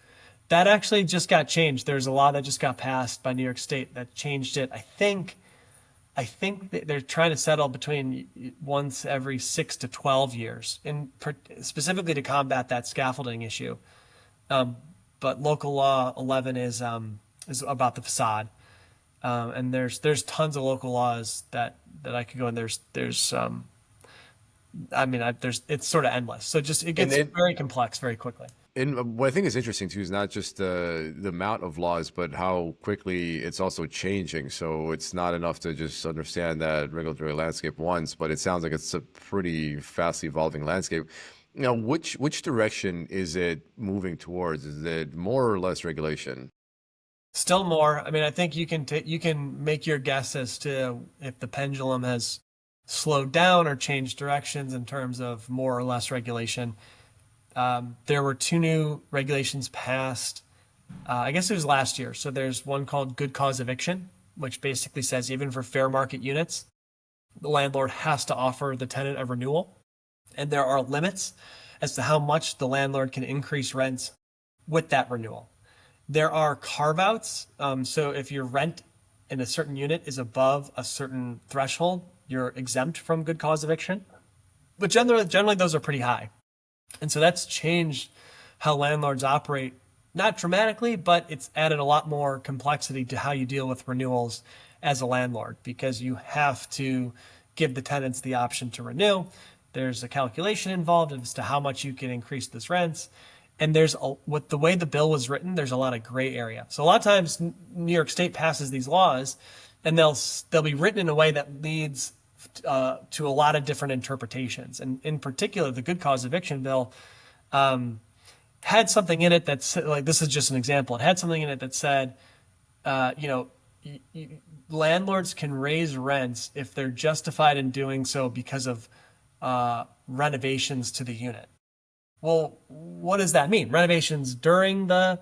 That actually just got changed. There's a law that just got passed by New York State that changed it. I think they're trying to settle between once every 6 to 12 years, and specifically to combat that scaffolding issue. But Local Law 11 is about the facade. And there's tons of local laws that I could go in. It's sort of endless. So it gets very complex very quickly. And what I think is interesting too is not just the amount of laws, but how quickly it's also changing. So it's not enough to just understand that regulatory landscape once, but it sounds like it's a pretty fast evolving landscape. Now, which direction is it moving towards? Is it more or less regulation? Still more. I think you can make your guess as to if the pendulum has slowed down or changed directions in terms of more or less regulation. There were 2 new regulations passed. I guess it was last year. So there's one called good cause eviction, which basically says even for fair market units, the landlord has to offer the tenant a renewal, and there are limits as to how much the landlord can increase rents with that renewal. There are carve-outs. So if your rent in a certain unit is above a certain threshold, you're exempt from good cause eviction. But generally those are pretty high. And so that's changed how landlords operate, not dramatically, but it's added a lot more complexity to how you deal with renewals as a landlord, because you have to give the tenants the option to renew. There's a calculation involved as to how much you can increase this rents. And with the way the bill was written, there's a lot of gray area. So a lot of times New York State passes these laws and they'll be written in a way that leads to a lot of different interpretations. And in particular, the good cause eviction bill had something in it that's like, this is just an example. It had something in it that said, you know, landlords can raise rents if they're justified in doing so because of renovations to the unit. Well, what does that mean? Renovations during the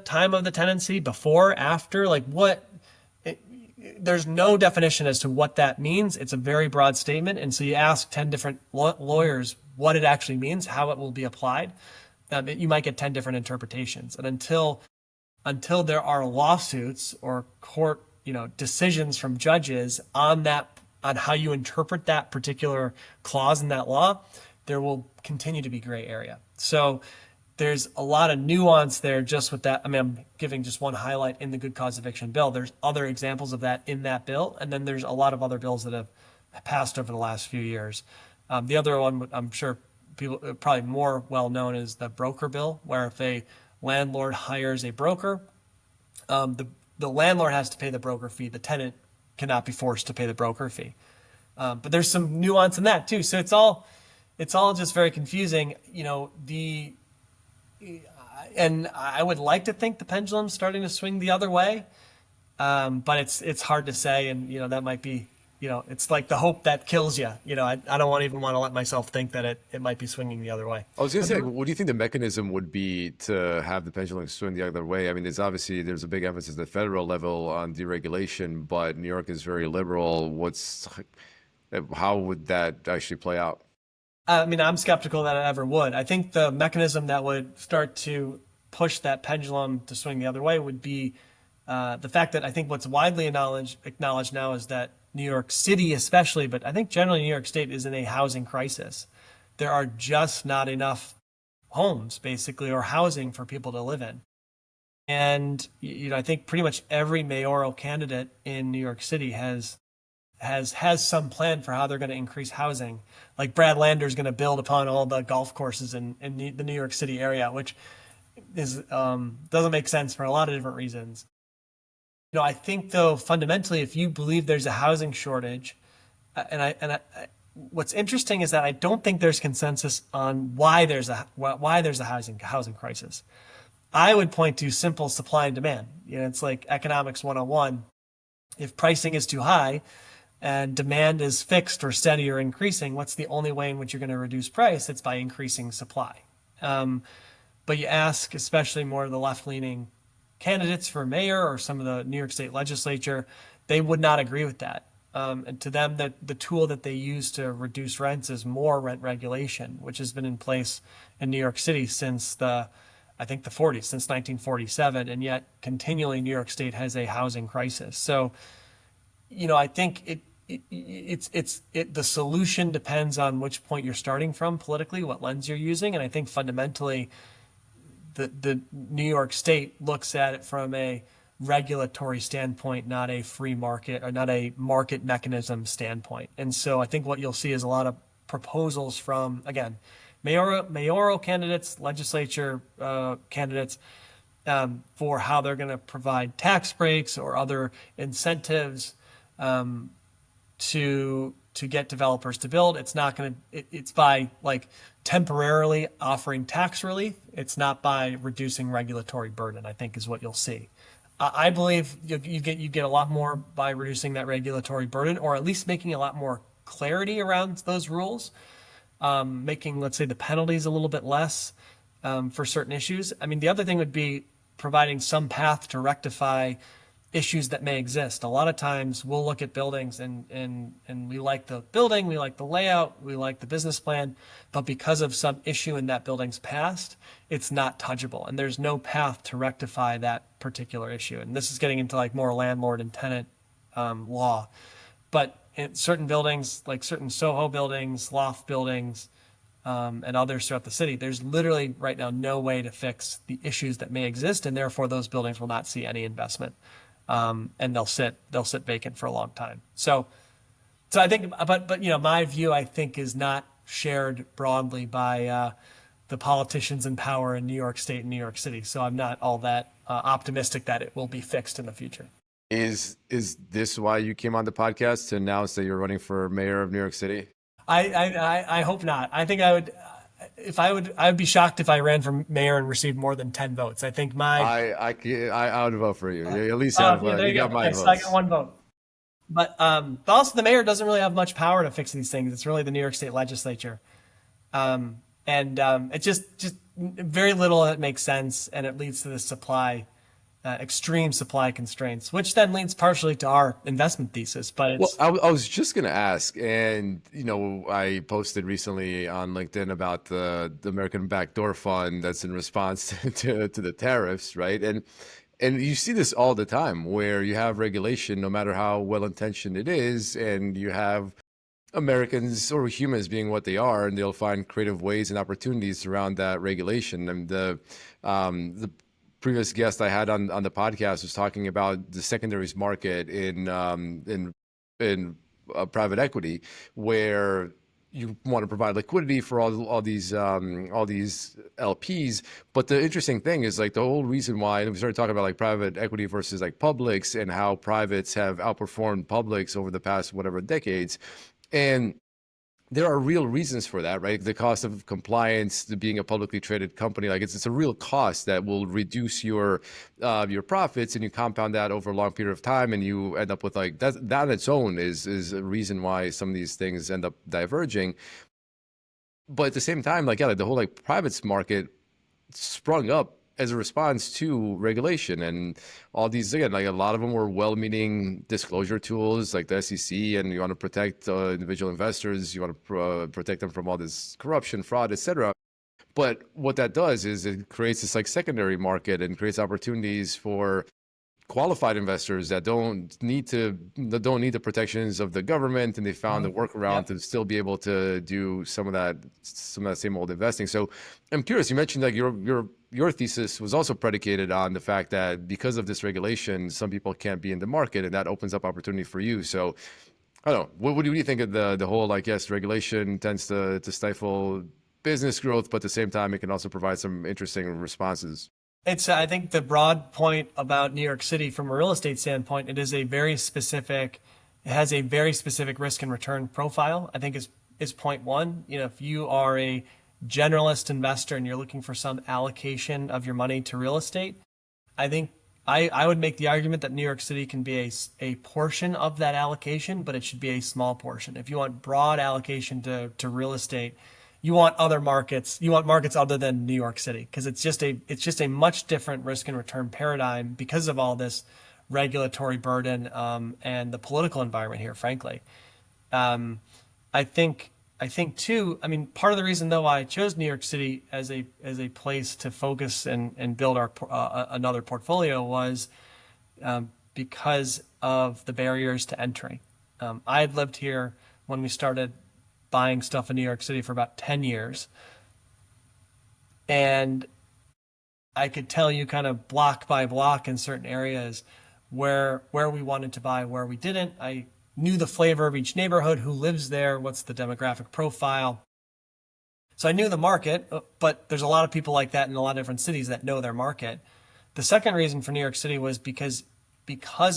time of the tenancy, before, after? Like what? There's no definition as to what that means. It's a very broad statement, and so you ask 10 different lawyers what it actually means, how it will be applied. You might get 10 different interpretations, and until there are lawsuits or court, decisions from judges on how you interpret that particular clause in that law, there will continue to be gray area. So there's a lot of nuance there just with that. I mean, I'm giving just one highlight in the good cause eviction bill. There's other examples of that in that bill. And then there's a lot of other bills that have passed over the last few years. The other one, I'm sure people probably more well known, is the broker bill, where if a landlord hires a broker, the landlord has to pay the broker fee. The tenant cannot be forced to pay the broker fee. But there's some nuance in that too. So it's all just very confusing, and I would like to think the pendulum's starting to swing the other way, but it's hard to say, and that might be, it's like the hope that kills you. I don't even want to let myself think that it might be swinging the other way. I was going to say, what do you think the mechanism would be to have the pendulum swing the other way? I mean, there's a big emphasis at the federal level on deregulation, but New York is very liberal. How would that actually play out? I mean, I'm skeptical that it ever would. I think the mechanism that would start to push that pendulum to swing the other way would be the fact that I think what's widely acknowledged now is that New York City especially, but I think generally New York State, is in a housing crisis. There are just not enough homes, basically, or housing for people to live in. And I think pretty much every mayoral candidate in New York City has some plan for how they're going to increase housing. Like Brad Lander's going to build upon all the golf courses in the New York City area, which is doesn't make sense for a lot of different reasons. I think though fundamentally, if you believe there's a housing shortage, what's interesting is that I don't think there's consensus on why there's a housing crisis. I would point to simple supply and demand. It's like economics 101. If pricing is too high and demand is fixed or steady or increasing, what's the only way in which you're going to reduce price? It's by increasing supply. But you ask, especially more of the left-leaning candidates for mayor or some of the New York State legislature, they would not agree with that. And to them, the tool that they use to reduce rents is more rent regulation, which has been in place in New York City since the 40s, since 1947, and yet continually New York State has a housing crisis. So, I think the solution depends on which point you're starting from politically, what lens you're using, and I think fundamentally, the New York State looks at it from a regulatory standpoint, not a free market or not a market mechanism standpoint. And so I think what you'll see is a lot of proposals from, again, mayoral candidates, legislature candidates, for how they're going to provide tax breaks or other incentives to get developers to build. It's not going to. It's by like temporarily offering tax relief. It's not by reducing regulatory burden, I think, is what you'll see. I believe you get a lot more by reducing that regulatory burden, or at least making a lot more clarity around those rules. Making, let's say, the penalties a little bit less for certain issues. I mean, the other thing would be providing some path to rectify issues that may exist. A lot of times we'll look at buildings and we like the building, we like the layout, we like the business plan, but because of some issue in that building's past, it's not touchable. And there's no path to rectify that particular issue. And this is getting into like more landlord and tenant law. But in certain buildings, like certain Soho buildings, loft buildings, and others throughout the city, there's literally right now no way to fix the issues that may exist, and therefore those buildings will not see any investment, and they'll sit vacant for a long time. So So I think, but my view I think is not shared broadly by the politicians in power in New York State and New York City. So I'm not all that optimistic that it will be fixed in the future. Is this why you came on the podcast to announce that you're running for mayor of New York City? I hope not. I think I would, if I would be shocked if I ran for mayor and received more than 10 votes. I think my, I would vote for you. At least oh, yeah, there you you got go. my Okay, so I got votes. one vote. But also the mayor doesn't really have much power to fix these things. It's really the New York State legislature. And it's just very little that makes sense, and it leads to the extreme supply constraints, which then leads partially to our investment thesis. But Well, it's I was just gonna ask, and I posted recently on LinkedIn about the American Backdoor Fund that's in response to the tariffs, right? And you see this all the time where you have regulation, no matter how well intentioned it is, and you have Americans or humans being what they are, and they'll find creative ways and opportunities around that regulation. And the previous guest I had on the podcast was talking about the secondaries market in private equity, where you want to provide liquidity for all these LPs. But the interesting thing is like the whole reason why, and we started talking about like private equity versus like publics and how privates have outperformed publics over the past whatever decades. And there are real reasons for that, right? The cost of compliance to being a publicly traded company, like it's a real cost that will reduce your profits, and you compound that over a long period of time, and you end up with like that on its own is a reason why some of these things end up diverging. But at the same time, like yeah, like the whole like privates market sprung up as a response to regulation, and all these, again, like a lot of them were well-meaning disclosure tools like the SEC, and you want to protect individual investors, you want to protect them from all this corruption, fraud, etc. But what that does is it creates this like secondary market and creates opportunities for qualified investors that don't need the protections of the government, and they found a workaround yep. to still be able to do some of that same old investing. So I'm curious, you mentioned like your thesis was also predicated on the fact that because of this regulation, some people can't be in the market, and that opens up opportunity for you. So I don't know, what do you think of the whole, like, yes, regulation tends to stifle business growth, but at the same time it can also provide some interesting responses. I think the broad point about New York City from a real estate standpoint, it has a very specific risk and return profile. I think is point one. If you are a generalist investor and you're looking for some allocation of your money to real estate, I think I would make the argument that New York City can be a portion of that allocation, but it should be a small portion. If you want broad allocation to real estate, you want other markets. You want markets other than New York City, because it's just a much different risk and return paradigm because of all this regulatory burden and the political environment here, frankly. Um, I think I think too. I mean, part of the reason though I chose New York City as a place to focus and build our another portfolio was because of the barriers to entry. I had lived here when we started buying stuff in New York City for about 10 years, and I could tell you kind of block by block in certain areas where we wanted to buy, where we didn't. I knew the flavor of each neighborhood, who lives there, what's the demographic profile. So I knew the market, but there's a lot of people like that in a lot of different cities that know their market. The second reason for New York City was because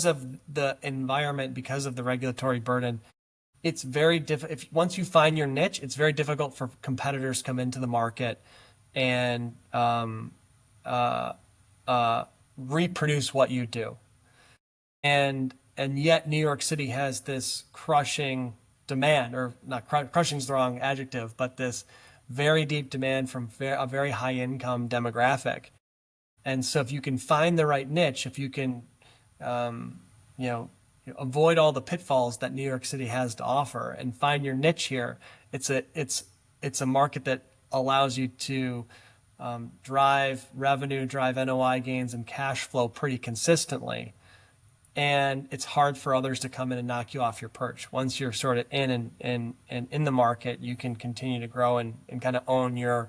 of the environment, because of the regulatory burden. It's very difficult. If once you find your niche, it's very difficult for competitors to come into the market and uh, reproduce what you do. And yet New York City has this crushing demand, or not crushing is the wrong adjective, but this very deep demand from a very high income demographic. And so if you can find the right niche, if you can, you know, avoid all the pitfalls that New York City has to offer and find your niche here, it's a market that allows you to drive revenue, drive NOI gains and cash flow pretty consistently. And it's hard for others to come in and knock you off your perch. Once you're sort of and in the market, you can continue to grow and kind of own your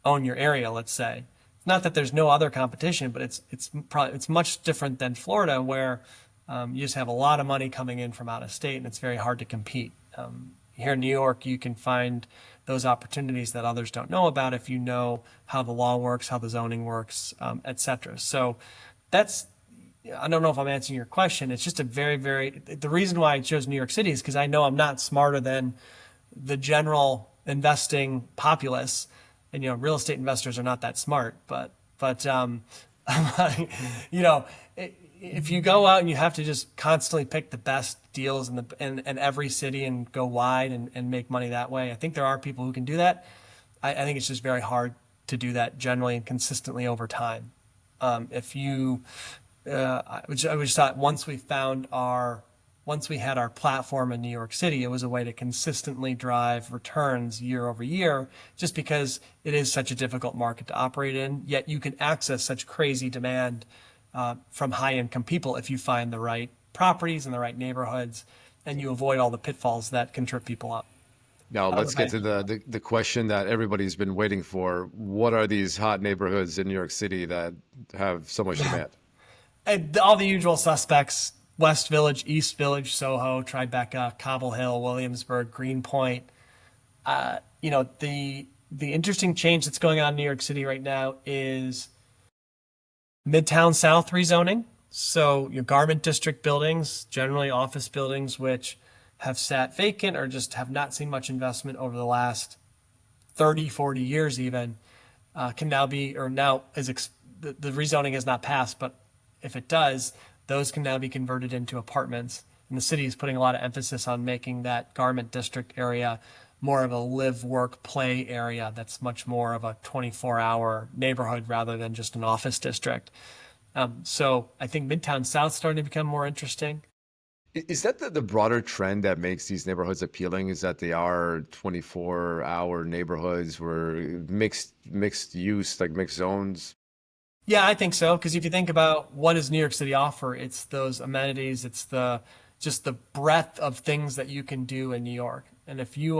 area, let's say. Not that there's no other competition, but it's much different than Florida, where You just have a lot of money coming in from out of state, and it's very hard to compete. Here in New York, you can find those opportunities that others don't know about if you know how the law works, how the zoning works, et cetera. So that's, I don't know if I'm answering your question. It's just a the reason why I chose New York City is because I know I'm not smarter than the general investing populace. And, real estate investors are not that smart, but you know, if you go out and you have to just constantly pick the best deals in every city and go wide and make money that way, I think there are people who can do that. I think it's just very hard to do that generally and consistently over time. If you, I just thought once we had our platform in New York City, it was a way to consistently drive returns year over year, just because it is such a difficult market to operate in. Yet you can access such crazy demand from high income people if you find the right properties in the right neighborhoods, and you avoid all the pitfalls that can trip people up. Now I don't know let's if I get to answered. the question that everybody's been waiting for. What are these hot neighborhoods in New York City that have so much demand? And all the usual suspects: West Village, East Village, Soho, Tribeca, Cobble Hill, Williamsburg, Greenpoint. The interesting change that's going on in New York City right now is Midtown South rezoning. So your garment district buildings, generally office buildings, which have sat vacant or just have not seen much investment over the last 30, 40 years even, can now be, or now the rezoning has not passed, but if it does, those can now be converted into apartments. And the city is putting a lot of emphasis on making that garment district area more of a live, work, play area that's much more of a 24-hour neighborhood rather than just an office district. So I think Midtown South's starting to become more interesting. Is that the broader trend that makes these neighborhoods appealing? Is that they are 24-hour neighborhoods where mixed use, like mixed zones? Yeah, I think so. Because if you think about what does New York City offer, it's those amenities, it's the just the breadth of things that you can do in New York. And if you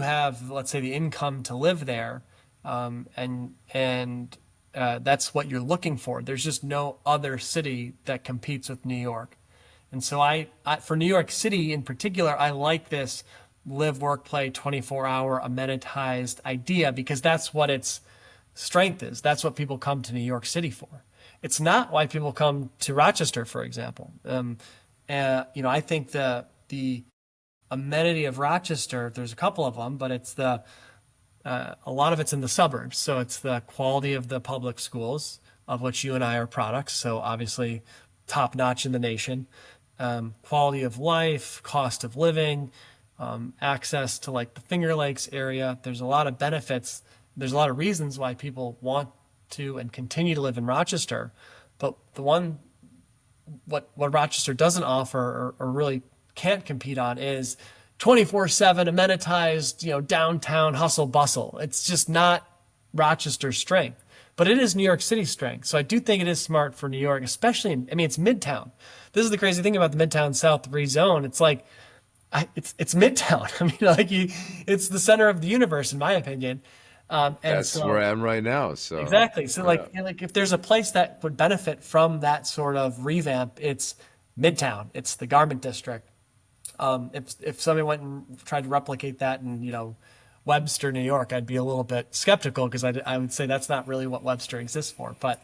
have, let's say, the income to live there, and that's what you're looking for. There's just no other city that competes with New York. And so for New York City in particular, I like this live, work, play, 24-hour amenitized idea because that's what its strength is. That's what people come to New York City for. It's not why people come to Rochester, for example. I think the amenity of Rochester, there's a couple of them, but a lot of it's in the suburbs. So it's the quality of the public schools, of which you and I are products. So obviously top notch in the nation. Quality of life, cost of living, access to like the Finger Lakes area. There's a lot of benefits. There's a lot of reasons why people want to and continue to live in Rochester. But what Rochester doesn't offer or really can't compete on is 24/7 amenitized, downtown hustle bustle. It's just not Rochester's strength, but it is New York City's strength. So I do think it is smart for New York, especially it's Midtown. This is the crazy thing about the Midtown South rezone. It's like, it's Midtown. It's the center of the universe, in my opinion. And That's where so I am right now. So, exactly. So yeah. like if there's a place that would benefit from that sort of revamp, it's Midtown. It's the garment district. If somebody went and tried to replicate that in, Webster, New York, I'd be a little bit skeptical because I would say that's not really what Webster exists for. But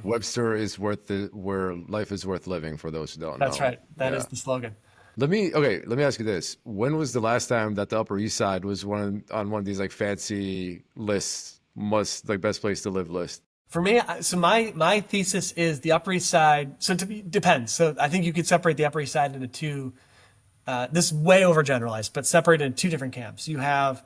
Webster is where life is worth living for those who don't that's know. right. That is Yeah. the slogan. Let me ask you this. When was the last time that the Upper East Side was on one of these like fancy lists, best place to live list? For me, so my thesis is the Upper East Side. So depends. So I think you could separate the Upper East Side into two. This is way overgeneralized, but separated into two different camps. You have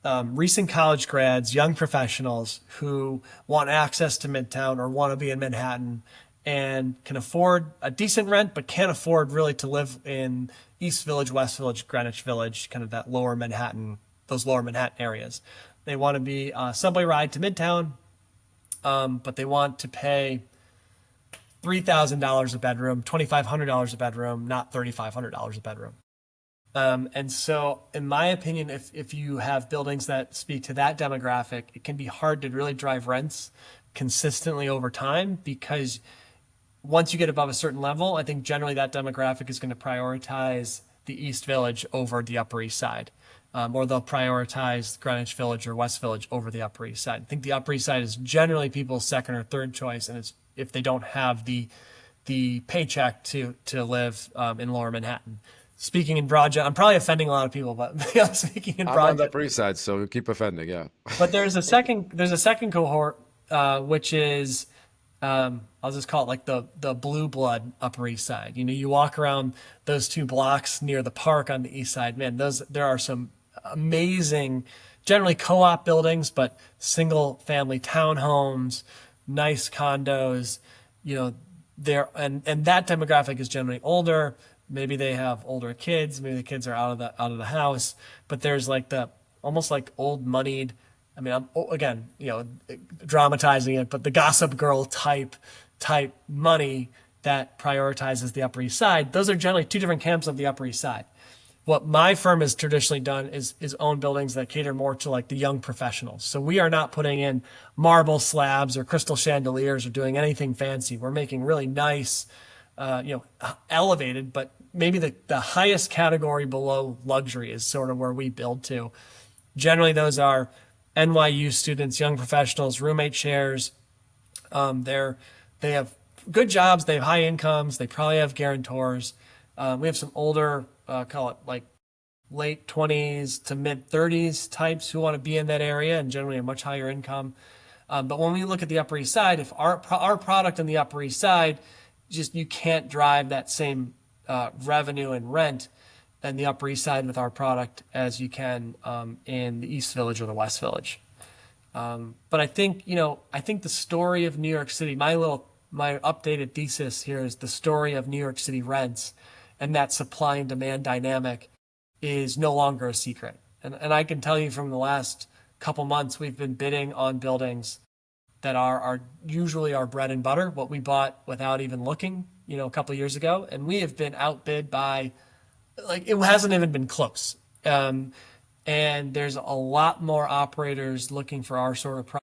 recent college grads, young professionals who want access to Midtown or want to be in Manhattan and can afford a decent rent, but can't afford really to live in East Village, West Village, Greenwich Village, kind of those lower Manhattan areas. They want to be a subway ride to Midtown, but they want to pay $3,000 a bedroom, $2,500 a bedroom, not $3,500 a bedroom. And so, in my opinion, if you have buildings that speak to that demographic, it can be hard to really drive rents consistently over time because once you get above a certain level, I think generally that demographic is going to prioritize the East Village over the Upper East Side, or they'll prioritize Greenwich Village or West Village over the Upper East Side. I think the Upper East Side is generally people's second or third choice, and it's if they don't have the paycheck to live in Lower Manhattan. Speaking in broad, I'm probably offending a lot of people, but speaking in I'm on broad, the Upper East Side, so keep offending. Yeah. but there's a second cohort, which is I'll just call it like the blue blood Upper East Side. You know, you walk around those 2 blocks near the park on the East Side, man, there are some amazing, generally co-op buildings, but single family townhomes, nice condos, you know, there and that demographic is generally older. Maybe they have older kids, maybe the kids are out of the house, but there's like the almost like old moneyed, I mean, I'm again, you know, dramatizing it, but the Gossip Girl type money that prioritizes the Upper East Side. Those are generally two different camps of the Upper East Side. What my firm has traditionally done is own buildings that cater more to like the young professionals. So we are not putting in marble slabs or crystal chandeliers or doing anything fancy. We're making really nice, elevated, but maybe the highest category below luxury is sort of where we build to. Generally, those are NYU students, young professionals, roommate shares. They have good jobs, they have high incomes, they probably have guarantors. We have some older, call it like late 20s to mid 30s types who want to be in that area and generally a much higher income. But when we look at the Upper East Side, if our product in the Upper East Side, just you can't drive that same revenue and rent in the Upper East Side with our product as you can in the East Village or the West Village. But I think the story of New York City, my updated thesis here is the story of New York City rents and that supply and demand dynamic is no longer a secret. And I can tell you from the last couple months, we've been bidding on buildings that are usually our bread and butter, what we bought without even looking, a couple of years ago. And we have been outbid by, like, it hasn't even been close. And there's a lot more operators looking for our sort of product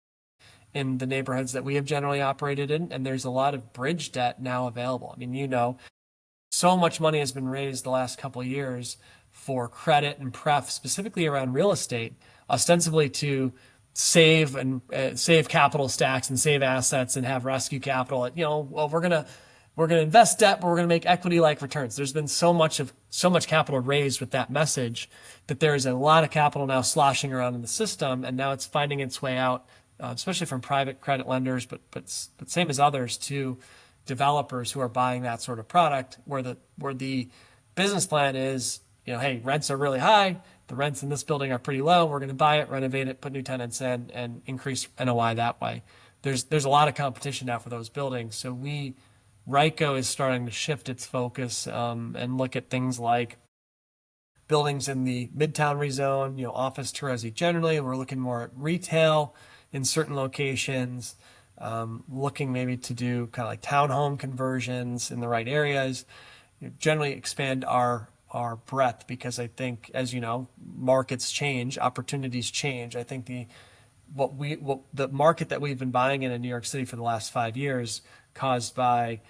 in the neighborhoods that we have generally operated in. And there's a lot of bridge debt now available. I mean, so much money has been raised the last couple of years for credit and pref, specifically around real estate, ostensibly to save capital stacks and save assets and have rescue capital. Well, we're gonna invest debt, but we're gonna make equity-like returns. There's been so much capital raised with that message that there is a lot of capital now sloshing around in the system, and now it's finding its way out, especially from private credit lenders, but same as others, to developers who are buying that sort of product, where the business plan is, hey, rents are really high. The rents in this building are pretty low. We're going to buy it, renovate it, put new tenants in, and increase NOI that way. There's a lot of competition now for those buildings. So RYCO is starting to shift its focus and look at things like buildings in the Midtown rezone, office to resi generally. We're looking more at retail in certain locations, looking maybe to do kind of like townhome conversions in the right areas, generally expand our breadth, because I think, as you know, markets change, opportunities change. I think the market that we've been buying in New York City for the last 5 years, caused by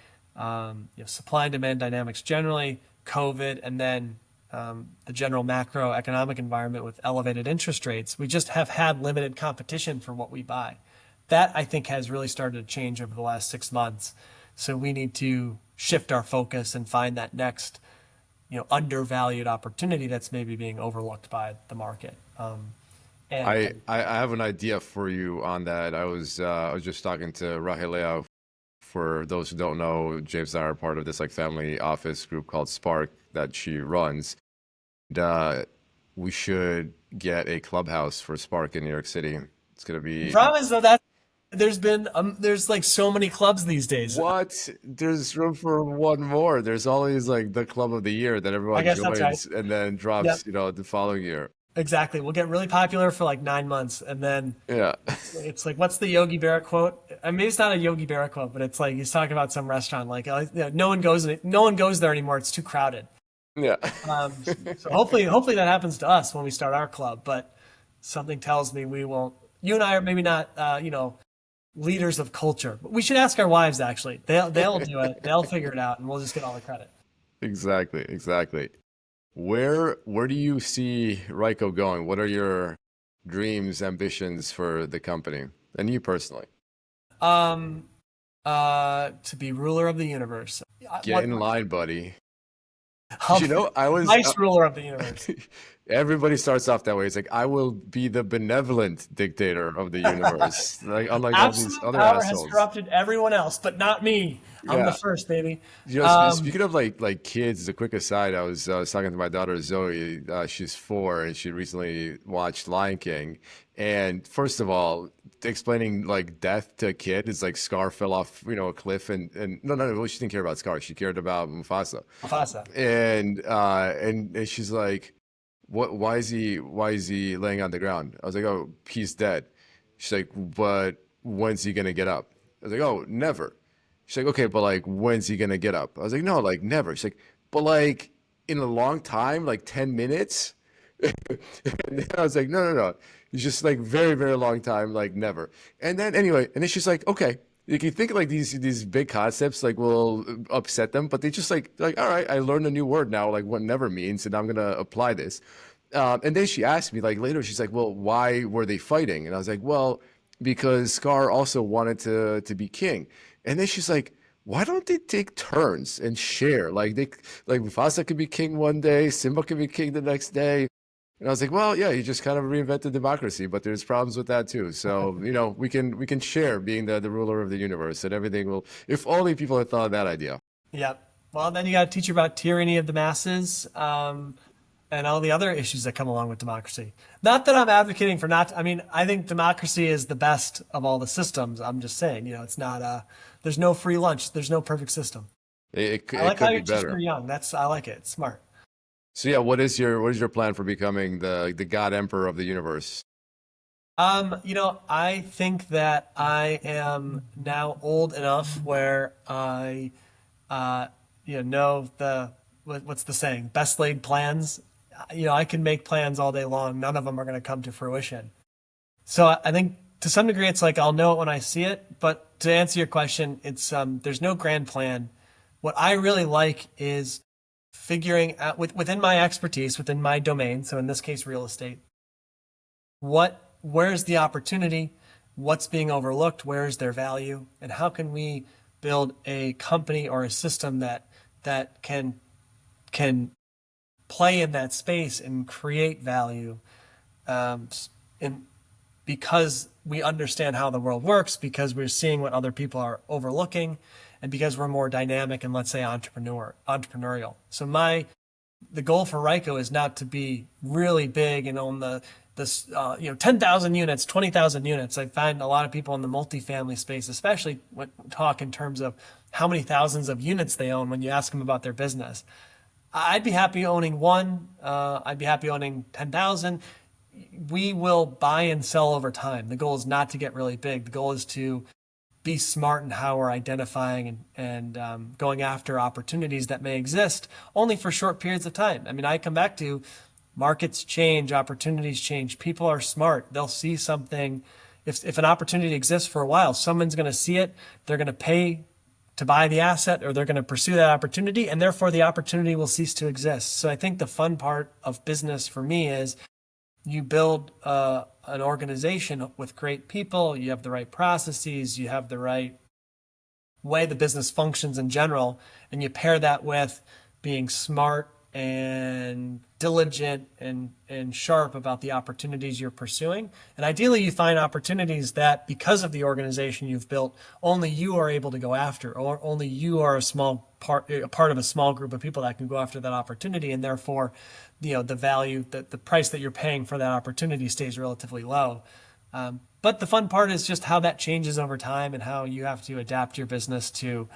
supply and demand dynamics generally, COVID, and then the general macroeconomic environment with elevated interest rates, we just have had limited competition for what we buy. That, I think, has really started to change over the last 6 months. So we need to shift our focus and find that next undervalued opportunity that's maybe being overlooked by the market. I have an idea for you on that. I was just talking to Rahilea. For those who don't know, James and I are part of this like family office group called Spark that she runs. And, we should get a clubhouse for Spark in New York City. It's gonna The be problem is though that there's like so many clubs these days. what? There's room for one more. There's always like the club of the year that I everyone guess that's right. joins and then Yep, drops, the following year. exactly. We'll get really popular for like 9 months, and then Yeah. it's like, what's the Yogi Berra quote? I mean, it's not a Yogi Berra quote, but it's like he's talking about some restaurant, like no one goes there anymore. It's too crowded. Yeah. So hopefully that happens to us when we start our club. But something tells me we won't. You and I are maybe not, leaders of culture. We should ask our wives actually. They'll do it. They'll figure it out, and we'll just get all the credit. Exactly, exactly. Where do you see RYCO going? What are your dreams, ambitions for the company and you personally? Um, to be ruler of the universe. Get in line, buddy. I'll You be know, I was vice ruler of the universe. everybody starts off that way. It's like I will be the benevolent dictator of the universe, like unlike all these Absolute other power has assholes. corrupted everyone else, but not me. I'm the Yeah. first, baby. You know, Um, speaking of like kids, as a quick aside, I was talking to my daughter Zoe. She's 4, and she recently watched Lion King. And first of all, explaining like death to a kid is like Scar fell off, a cliff, and no, well, she didn't care about Scar. She cared about Mufasa. Mufasa. And she's like, "What? Why is he laying on the ground?" I was like, "Oh, he's dead." She's like, "But when's he gonna get up?" I was like, "Oh, never." She's like, "Okay, but like, when's he gonna get up?" I was like, "No, like never." She's like, "But like in a long time, like 10 minutes." And then I was like, "No. It's just like very, very long time, like never." And then anyway, and then she's like, "Okay." You can think like these big concepts like will upset them, but they just like, all right, I learned a new word now, like what never means, and I'm gonna apply this. And then she asked me like later, she's like, "Well, why were they fighting?" And I was like, "Well, because Scar also wanted to be king." And then she's like, "Why don't they take turns and share? Like Mufasa could be king one day, Simba could be king the next day." And I was like, "Well, yeah, you just kind of reinvented democracy, but there's problems with that too. So, we can share being the ruler of the universe, and everything will. If only people had thought of that idea." Yep. Well, then you got to teach her about tyranny of the masses, and all the other issues that come along with democracy. Not that I'm advocating for not. I mean, I think democracy is the best of all the systems. I'm just saying, it's not. There's no free lunch. There's no perfect system. I It like how could be you're teaching her better. young. I like it. It's smart. So yeah, what is your plan for becoming the God Emperor of the universe? I think that I am now old enough where I, uh, know what's the saying? Best laid plans. I can make plans all day long. None of them are going to come to fruition. So I think to some degree, it's like I'll know it when I see it. But to answer your question, it's there's no grand plan. What I really like is figuring out within my expertise, within my domain. So in this case, real estate. Where's the opportunity? What's being overlooked? Where is their value? And how can we build a company or a system that can play in that space and create value? Um, and because we understand how the world works, because we're seeing what other people are overlooking, and because we're more dynamic and, let's say, entrepreneurial. So the goal for RYCO is not to be really big and own this 10,000 units, 20,000 units. I find a lot of people in the multifamily space, especially when talk in terms of how many thousands of units they own when you ask them about their business. I'd be happy owning one. I'd be happy owning 10,000. We will buy and sell over time. The goal is not to get really big. The goal is to be smart in how we're identifying and going after opportunities that may exist only for short periods of time. I mean, I come back to markets change, opportunities change. People are smart. They'll see something. If an opportunity exists for a while, someone's going to see it. They're going to pay to buy the asset, or they're going to pursue that opportunity, and therefore the opportunity will cease to exist. So I think the fun part of business for me is you build an organization with great people, you have the right processes, you have the right way the business functions in general, and you pair that with being smart and diligent and sharp about the opportunities you're pursuing. And ideally, you find opportunities that, because of the organization you've built, only you are able to go after, or only you are a part of a small group of people that can go after that opportunity, and therefore, the value, the price that you're paying for that opportunity stays relatively low. But the fun part is just how that changes over time and how you have to adapt your business to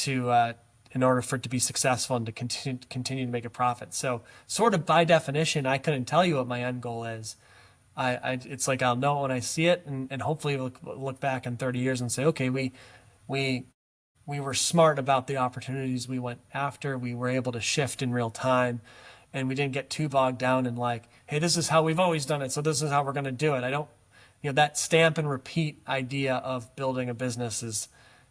in order for it to be successful and to continue to make a profit. So, sort of by definition, I couldn't tell you what my end goal is. It's like I'll know it when I see it, and hopefully look back in 30 years and say, okay, we we were smart about the opportunities we went after. We were able to shift in real time, and we didn't get too bogged down in like, hey, this is how we've always done it, so this is how we're going to do it. I don't. that stamp and repeat idea of building a business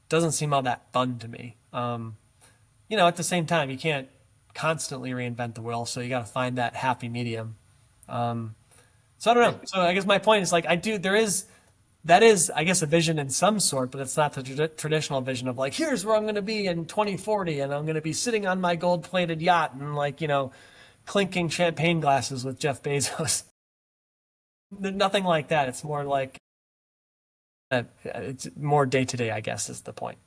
doesn't seem all that fun to me. At the same time, you can't constantly reinvent the wheel, so you got to find that happy medium. So I don't know. So I guess my point is like that is, I guess, a vision in some sort, but it's not the traditional vision of like, here's where I'm going to be in 2040, and I'm going to be sitting on my gold-plated yacht and like, clinking champagne glasses with Jeff Bezos. Nothing like that. It's more like it's more day to day, I guess, is the point.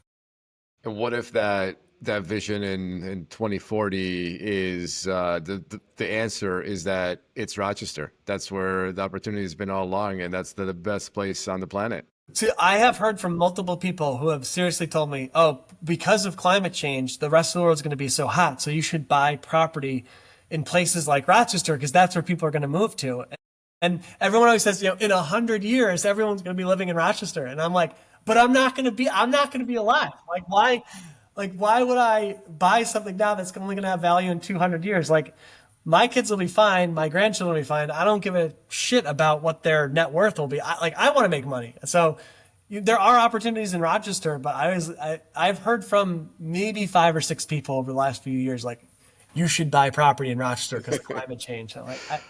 And what if that vision in 2040 is the answer is that it's Rochester? That's where the opportunity has been all along, and that's the best place on the planet. See, I have heard from multiple people who have seriously told me, oh, because of climate change, the rest of the world is going to be so hot, so you should buy property in places like Rochester because that's where people are going to move to. And everyone always says, in 100 years, everyone's going to be living in Rochester. And I'm like, but I'm not going to be alive. Like, why would I buy something now that's only going to have value in 200 years? Like, my kids will be fine. My grandchildren will be fine. I don't give a shit about what their net worth will be. I want to make money. So there are opportunities in Rochester, but I've heard from maybe 5 or 6 people over the last few years, like, you should buy property in Rochester because of climate change. I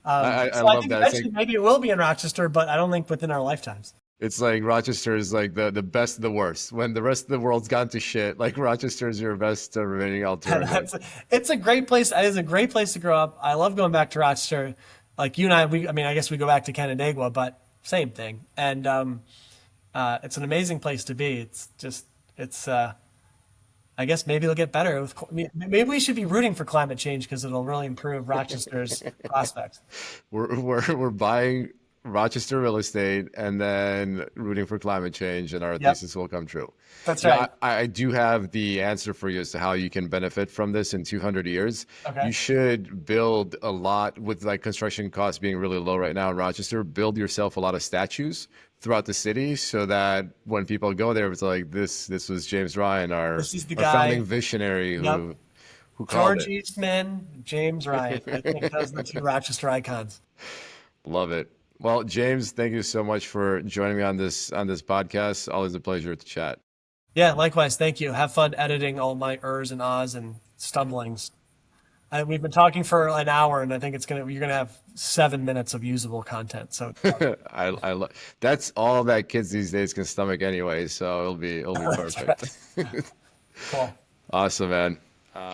So I love think that. eventually maybe it will be in Rochester, but I don't think within our lifetimes. It's like Rochester is like the best of the worst. When the rest of the world's gone to shit, like Rochester is your best remaining alternative. It's a great place. It is a great place to grow up. I love going back to Rochester. Like you and I guess we go back to Canandaigua, but same thing. And it's an amazing place to be. I guess maybe it'll get better. Maybe we should be rooting for climate change because it'll really improve Rochester's prospects. We're buying Rochester real estate and then rooting for climate change, and our Yep, thesis will come true. that's Yeah, right. I do have the answer for you as to how you can benefit from this in 200 years. You Okay. should build a lot with like construction costs being really low right now in Rochester. Build yourself a lot of statues throughout the city so that when people go there, it's like this was James Ryan, This is the our founding guy. visionary Yep. who called George it. Eastman, James Ryan. I think those are the two Rochester icons. Love it. Well, James, thank you so much for joining me on this podcast. Always a pleasure to chat. Yeah, likewise. Thank you. Have fun editing all my ers and ahs and stumblings. We've been talking for an hour, and I think you're gonna have 7 minutes of usable content. So That's all that kids these days can stomach anyway, so it'll be that's right. perfect. Cool. Awesome, man.